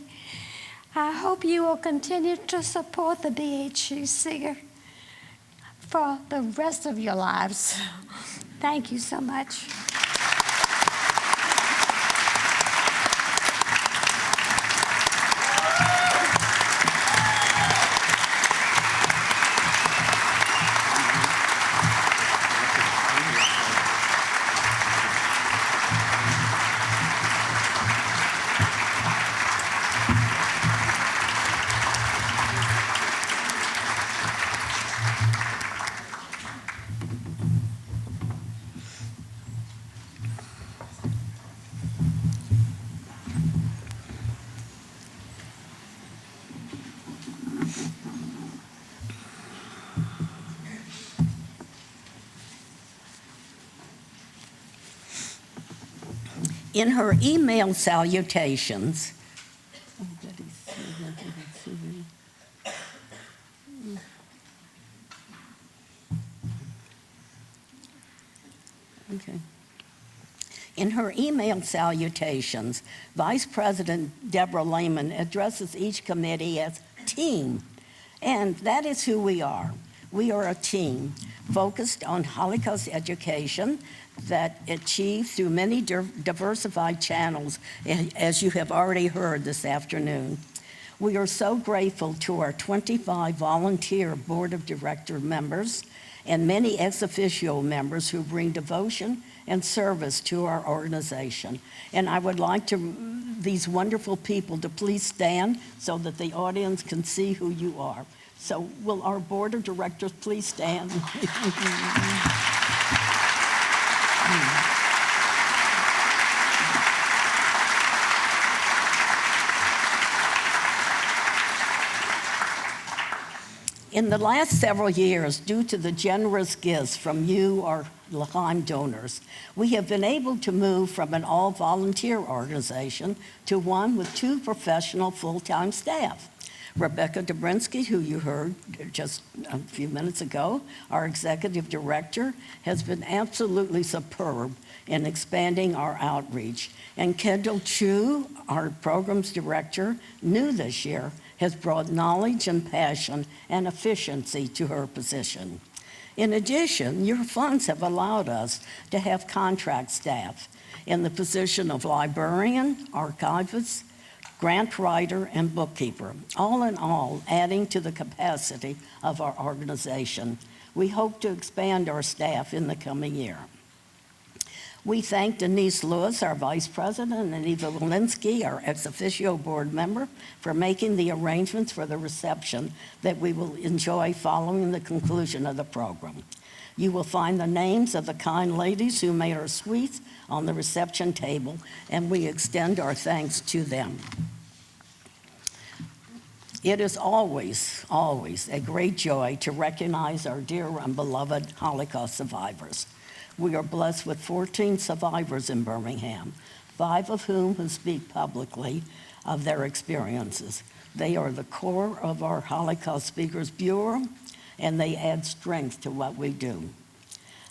I hope you will continue to support the BHEC for the rest of your lives. Thank you so much. In her email salutations, In her email salutations, Vice President Deborah Lehman addresses each committee as team, and that is who we are. We are a team focused on Holocaust education that achieves through many diversified channels, as you have already heard this afternoon. We are so grateful to our 25 volunteer board of director members and many ex officio members who bring devotion and service to our organization. And I would like these wonderful people to please stand so that the audience can see who you are. So will our board of directors please stand? In the last several years, due to the generous gifts from you, our L'Chaim donors, we have been able to move from an all-volunteer organization to one with 2 professional full-time staff. Rebecca Dobrinsky, who you heard just a few minutes ago, our executive director, has been absolutely superb in expanding our outreach. And Kendall Chu, our programs director, new this year, has brought knowledge and passion and efficiency to her position. In addition, your funds have allowed us to have contract staff in the position of librarian, archivist, grant writer, and bookkeeper, all in all, adding to the capacity of our organization. We hope to expand our staff in the coming year. We thank Denise Lewis, our vice president, and Eva Walensky, our ex officio board member, for making the arrangements for the reception that we will enjoy following the conclusion of the program. You will find the names of the kind ladies who made our suites on the reception table, and we extend our thanks to them. It is always, always a great joy to recognize our dear and beloved Holocaust survivors. We are blessed with 14 survivors in Birmingham, 5 of whom who speak publicly of their experiences. They are the core of our Holocaust Speakers Bureau, and they add strength to what we do.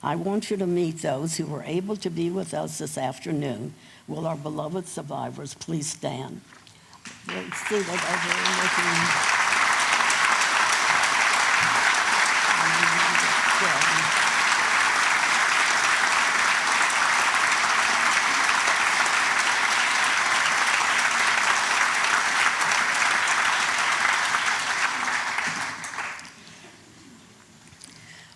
I want you to meet those who were able to be with us this afternoon. Will our beloved survivors please stand? They're seated over in the room.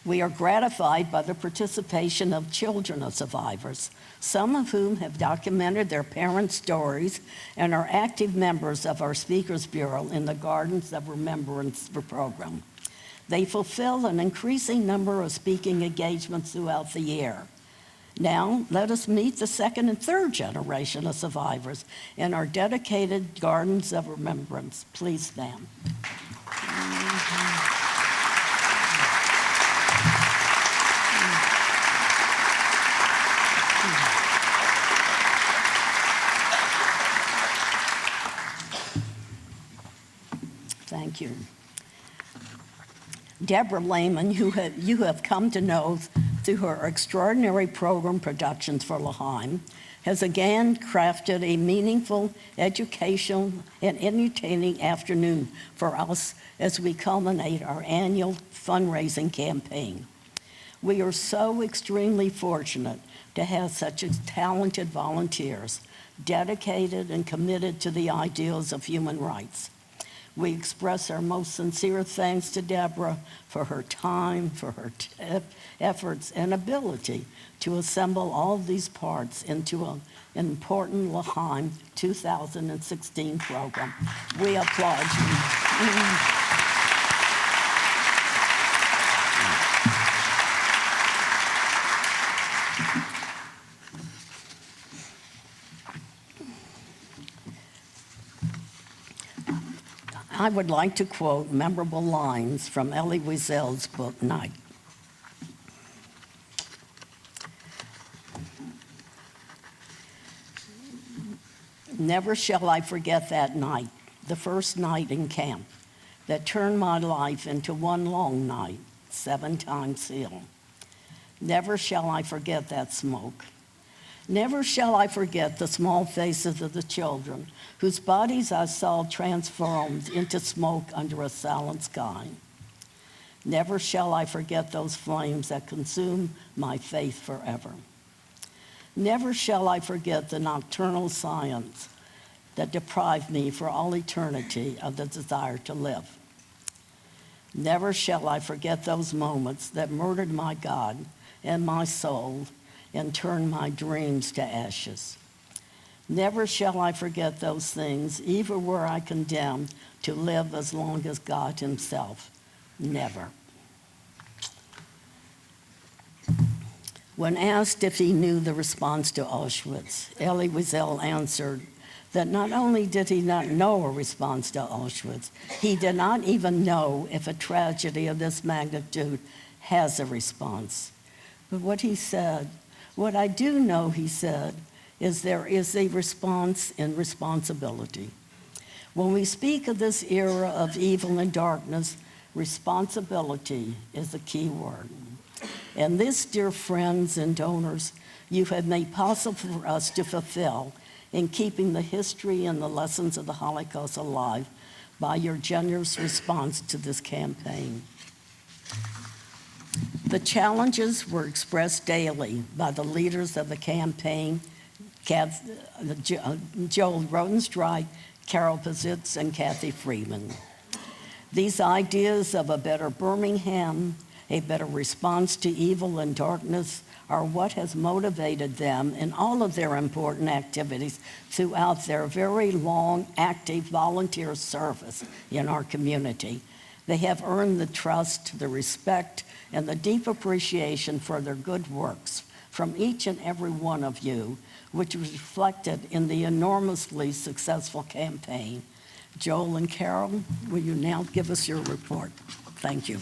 We are gratified by the participation of children of survivors, some of whom have documented their parents' stories and are active members of our Speakers Bureau in the Gardens of Remembrance program. They fulfill an increasing number of speaking engagements throughout the year. Now, let us meet the second and third generation of survivors in our dedicated Gardens of Remembrance. Please stand. Thank you. Deborah Lehman, who you have come to know through her extraordinary program productions for Laheim, has again crafted a meaningful, educational, and entertaining afternoon for us as we culminate our annual fundraising campaign. We are so extremely fortunate to have such talented volunteers, dedicated and committed to the ideals of human rights. We express our most sincere thanks to Deborah for her time, for her efforts and ability to assemble all these parts into an important Laheim 2016 program. We applaud you. I would like to quote memorable lines from Elie Wiesel's book, Night. Never shall I forget that night, the first night in camp, that turned my life into one long night, 7 times sealed. Never shall I forget that smoke. Never shall I forget the small faces of the children whose bodies I saw transformed into smoke under a silent sky. Never shall I forget those flames that consume my faith forever. Never shall I forget the nocturnal silence that deprived me for all eternity of the desire to live. Never shall I forget those moments that murdered my God and my soul and turned my dreams to ashes. Never shall I forget those things, even were I condemned to live as long as God himself. Never. When asked if he knew the response to Auschwitz, Elie Wiesel answered that not only did he not know a response to Auschwitz, he did not even know if a tragedy of this magnitude has a response. But what I do know, he said, is there is a response in responsibility. When we speak of this era of evil and darkness, responsibility is a key word. And this, dear friends and donors, you have made possible for us to fulfill in keeping the history and the lessons of the Holocaust alive by your generous response to this campaign. The challenges were expressed daily by the leaders of the campaign, Joel Rodenstrike, Carol Pazitz, and Kathy Freeman. These ideas of a better Birmingham, a better response to evil and darkness, are what has motivated them in all of their important activities throughout their very long, active volunteer service in our community. They have earned the trust, the respect, and the deep appreciation for their good works from each and every one of you, which was reflected in the enormously successful campaign. Joel and Carol, will you now give us your report? Thank you.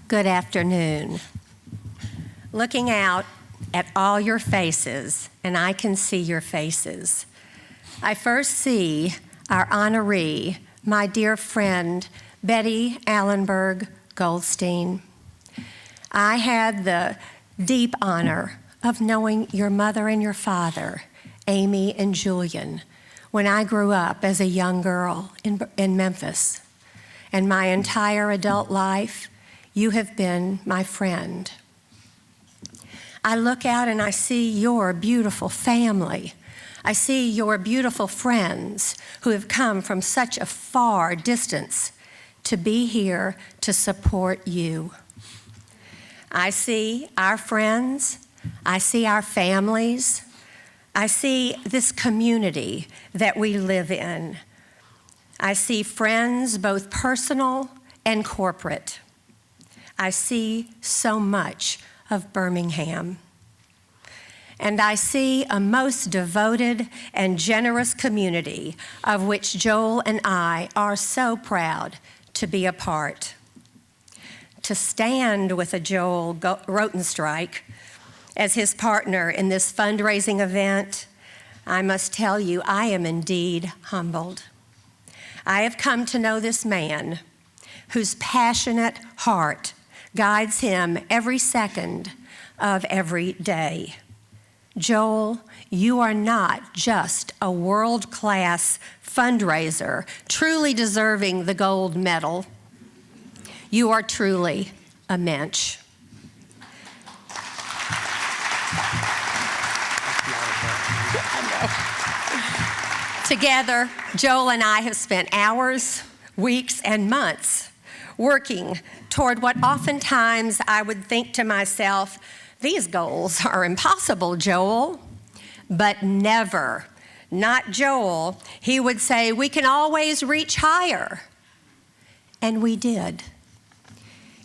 Good afternoon. Looking out at all your faces, and I can see your faces, I first see our honoree, my dear friend, Betty Allenberg Goldstein. I had the deep honor of knowing your mother and your father, Amy and Julian, when I grew up as a young girl in Memphis. And my entire adult life, you have been my friend. I look out and I see your beautiful family. I see your beautiful friends who have come from such a far distance to be here to support you. I see our friends. I see our families. I see this community that we live in. I see friends, both personal and corporate. I see so much of Birmingham. And I see a most devoted and generous community of which Joel and I are so proud to be a part. To stand with a Joel Rodenstrike as his partner in this fundraising event, I must tell you, I am indeed humbled. I have come to know this man whose passionate heart guides him every second of every day. Joel, you are not just a world-class fundraiser, truly deserving the gold medal. You are truly a mensch. Together, Joel and I have spent hours, weeks, and months working toward what oftentimes I would think to myself, these goals are impossible, Joel. But never, not Joel. He would say, we can always reach higher. And we did.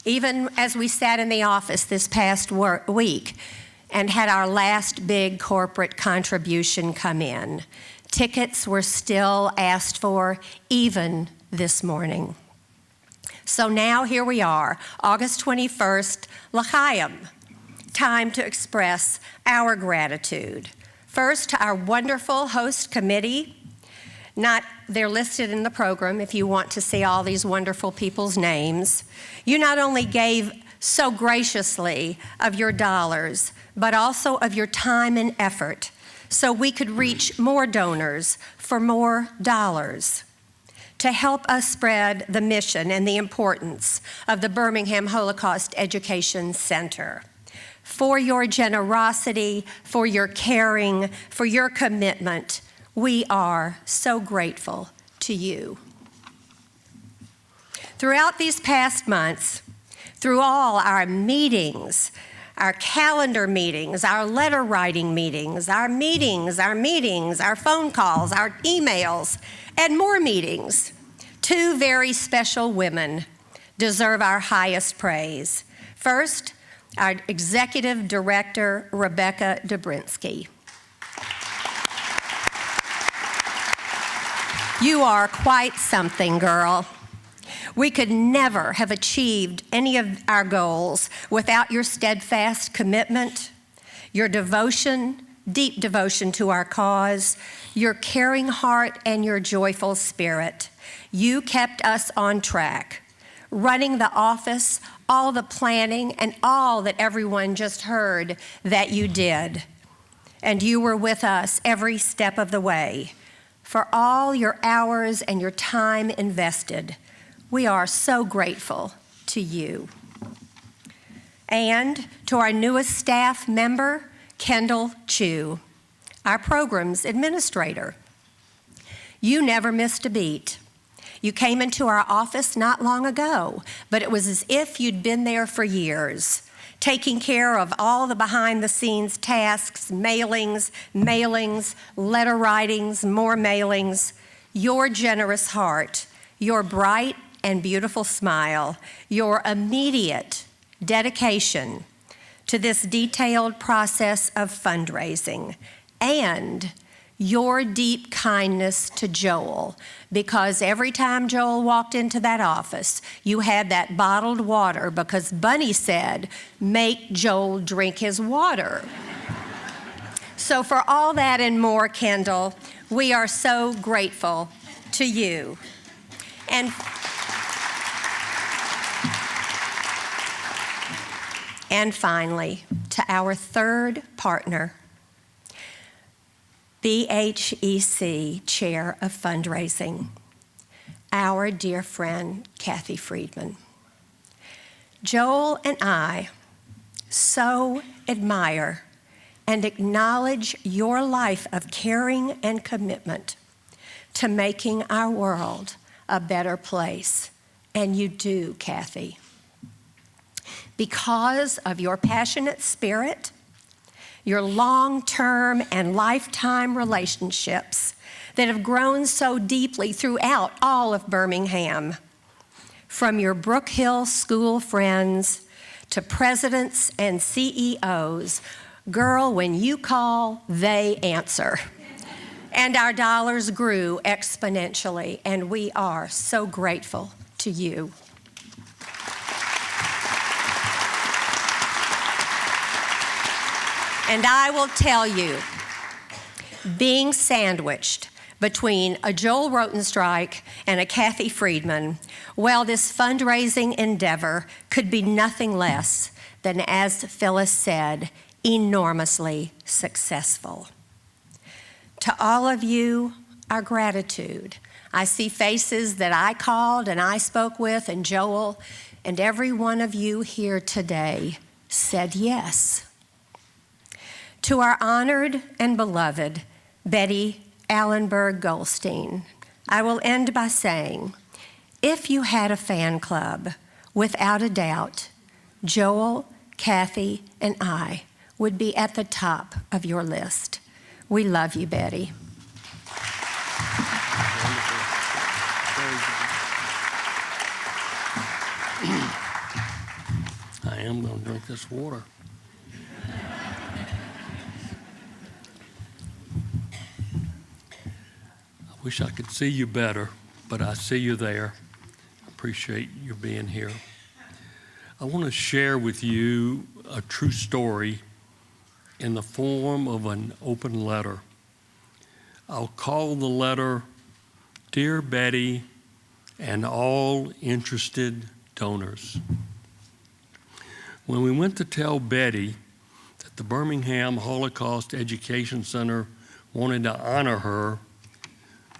Even as we sat in the office this past week and had our last big corporate contribution come in, tickets were still asked for even this morning. So now here we are, August 21st, L'chaim, time to express our gratitude. First, to our wonderful host committee. They're listed in the program if you want to see all these wonderful people's names. You not only gave so graciously of your dollars, but also of your time and effort so we could reach more donors for more dollars, to help us spread the mission and the importance of the Birmingham Holocaust Education Center. For your generosity, for your caring, for your commitment, we are so grateful to you. Throughout these past months, through all our meetings, our calendar meetings, our letter writing meetings, our phone calls, our emails, and more meetings, two very special women deserve our highest praise. First, our Executive Director, Rebecca Dobrinsky. You are quite something, girl. We could never have achieved any of our goals without your steadfast commitment, your devotion, deep devotion to our cause, your caring heart, and your joyful spirit. You kept us on track, running the office, all the planning, and all that everyone just heard that you did. And you were with us every step of the way. For all your hours and your time invested, we are so grateful to you. And to our newest staff member, Kendall Chu, our programs administrator. You never missed a beat. You came into our office not long ago, but it was as if you'd been there for years, taking care of all the behind-the-scenes tasks, mailings, letter writings, more mailings. Your generous heart, your bright and beautiful smile, your immediate dedication to this detailed process of fundraising, and your deep kindness to Joel, because every time Joel walked into that office, you had that bottled water because Bunny said, make Joel drink his water. So for all that and more, Kendall, we are so grateful to you. And finally, to our third partner, BHEC Chair of Fundraising, our dear friend, Kathy Friedman. Joel and I so admire and acknowledge your life of caring and commitment to making our world a better place. And you do, Kathy. Because of your passionate spirit, your long-term and lifetime relationships that have grown so deeply throughout all of Birmingham, from your Brook Hill school friends to presidents and CEOs, girl, when you call, they answer. And our dollars grew exponentially, and we are so grateful to you. And I will tell you, being sandwiched between a Joel Rotenstrike and a Kathy Friedman, well, this fundraising endeavor could be nothing less than, as Phyllis said, enormously successful. To all of you, our gratitude. I see faces that I called and I spoke with, and Joel, and every one of you here today said yes. To our honored and beloved Betty Allenberg Goldstein, I will end by saying, if you had a fan club, without a doubt, Joel, Kathy, and I would be at the top of your list. We love you, Betty. I am going to drink this water. I wish I could see you better, but I see you there. I appreciate your being here. I want to share with you a true story in the form of an open letter. I'll call the letter, Dear Betty and all interested donors. When we went to tell Betty that the Birmingham Holocaust Education Center wanted to honor her,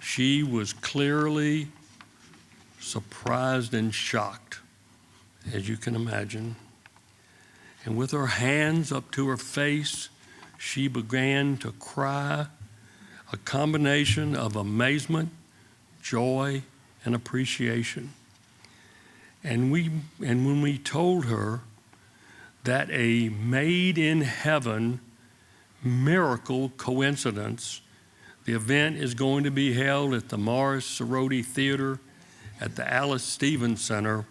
she was clearly surprised and shocked, as you can imagine. And with her hands up to her face, she began to cry, a combination of amazement, joy, and appreciation. And when we told her that a made-in-heaven miracle coincidence, the event is going to be held at the Morris Cerroti Theater at the Alice Stevens Center,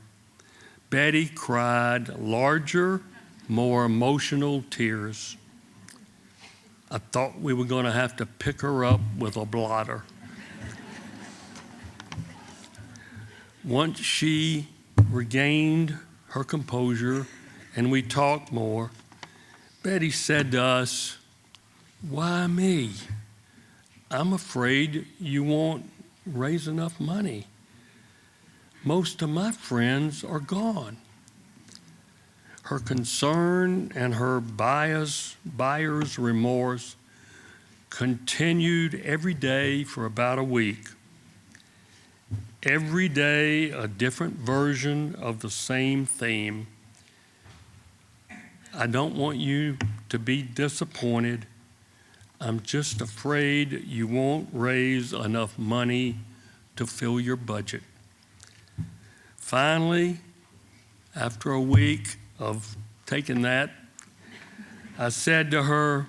Betty cried larger, more emotional tears. I thought we were going to have to pick her up with a blotter. Once she regained her composure and we talked more, Betty said to us, "Why me? I'm afraid you won't raise enough money. Most of my friends are gone." Her concern and her buyer's remorse continued every day for about a week. Every day, a different version of the same theme. "I don't want you to be disappointed. I'm just afraid you won't raise enough money to fill your budget." Finally, after a week of taking that, I said to her,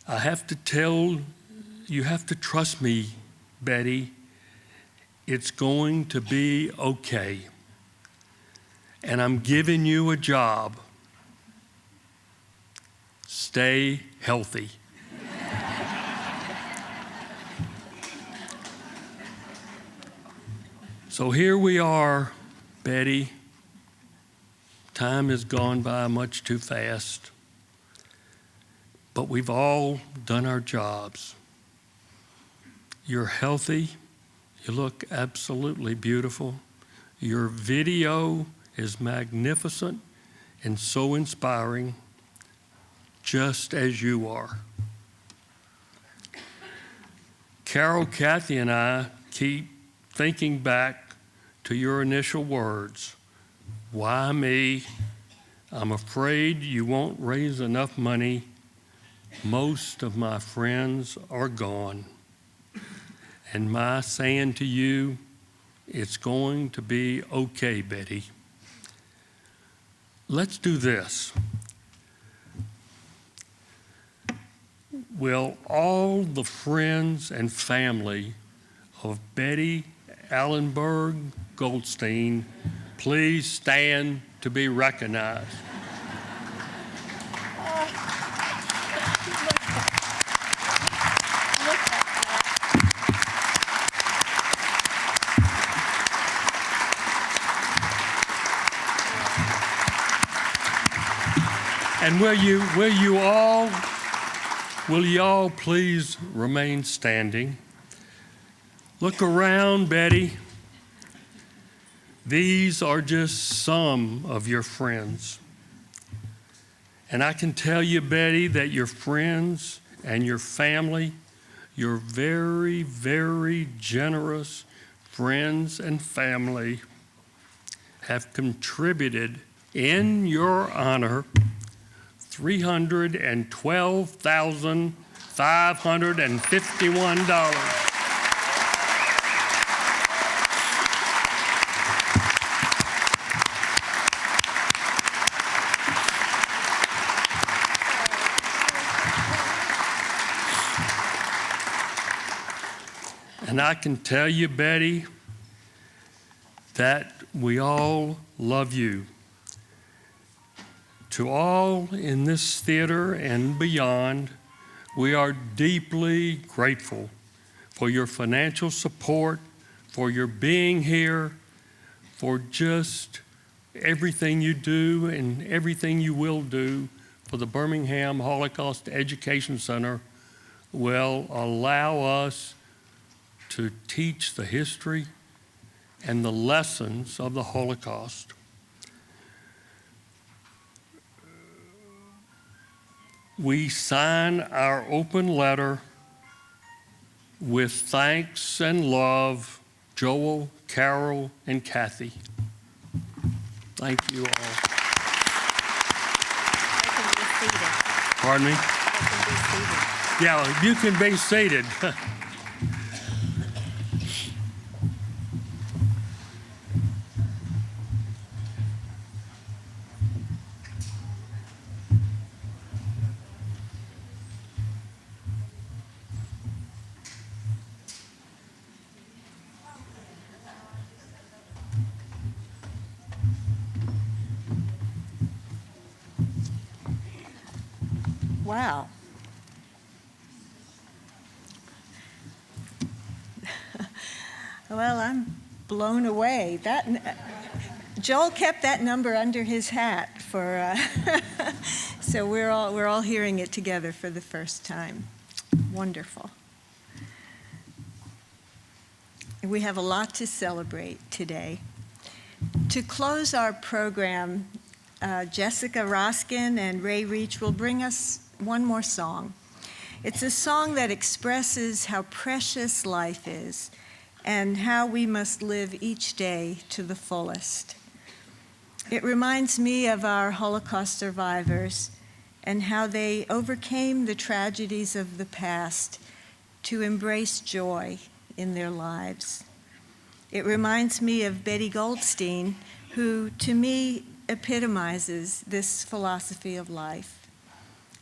"I have to tell you, have to trust me, Betty. It's going to be okay. And I'm giving you a job. Stay healthy." So here we are, Betty. Time has gone by much too fast, but we've all done our jobs. You're healthy. You look absolutely beautiful. Your video is magnificent and so inspiring, just as you are. Carol, Kathy, and I keep thinking back to your initial words. "Why me? I'm afraid you won't raise enough money. Most of my friends are gone." And my saying to you, it's going to be okay, Betty. Let's do this. Will all the friends and family of Betty Allenberg Goldstein please stand to be recognized? And will you all please remain standing? Look around, Betty. These are just some of your friends. And I can tell you, Betty, that your friends and your family, your very, very generous friends and family, have contributed in your honor $312,551. And I can tell you, Betty, that we all love you. To all in this theater and beyond, we are deeply grateful for your financial support, for your being here, for just everything you do and everything you will do for the Birmingham Holocaust Education Center will allow us to teach the history and the lessons of the Holocaust. We sign our open letter with thanks and love, Joel, Carol, and Kathy. Thank you all. Pardon me? Yeah, you can be seated. Wow. Well, I'm blown away. Joel kept that number under his hat for, so we're all hearing it together for the first time. Wonderful. We have a lot to celebrate today. To close our program, Jessica Roskin and Ray Reach will bring us one more song. It's a song that expresses how precious life is and how we must live each day to the fullest. It reminds me of our Holocaust survivors and how they overcame the tragedies of the past to embrace joy in their lives. It reminds me of Betty Goldstein, who to me epitomizes this philosophy of life.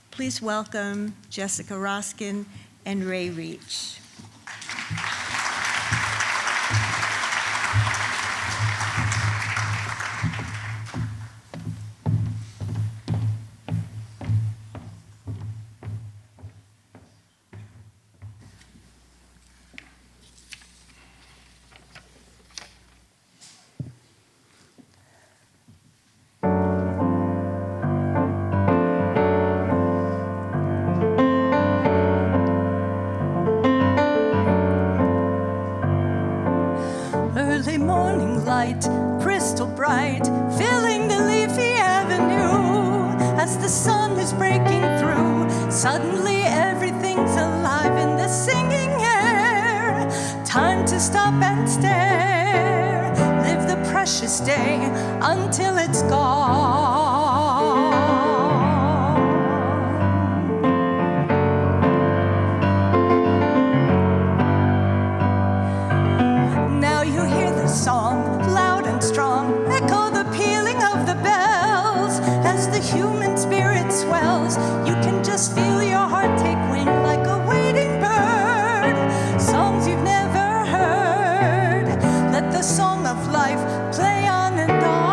Please welcome Jessica Roskin and Ray Reach. Early morning light, crystal bright, filling the leafy avenue. As the sun is breaking through, suddenly everything's alive in the singing air. Time to stop and stare, live the precious day until it's gone. Now you hear the song, loud and strong, echo the pealing of the bells. As the human spirit swells, you can just feel your heart take wing like a waiting bird. Songs you've never heard, let the song of life play on and on.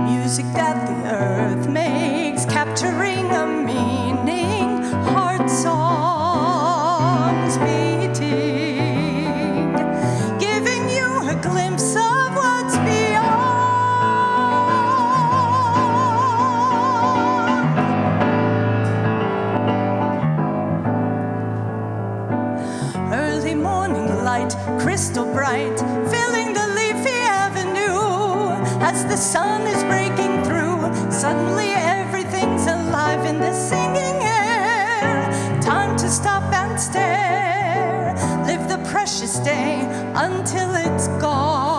Music that the earth makes, capturing a meaning, heart songs beating, giving you a glimpse of what's beyond. Early morning light, crystal bright, filling the leafy avenue. As the sun is breaking through, suddenly everything's alive in the singing air. Time to stop and stare, live the precious day until it's gone.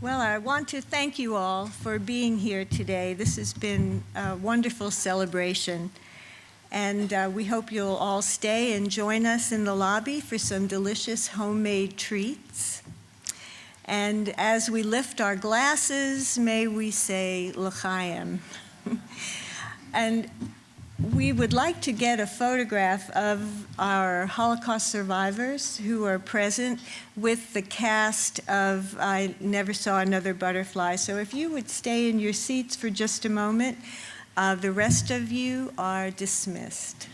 Well, I want to thank you all for being here today. This has been a wonderful celebration, and we hope you'll all stay and join us in the lobby for some delicious homemade treats. And as we lift our glasses, may we say L'chaim. And we would like to get a photograph of our Holocaust survivors who are present with the cast of I Never Saw Another Butterfly. So if you would stay in your seats for just a moment, the rest of you are dismissed.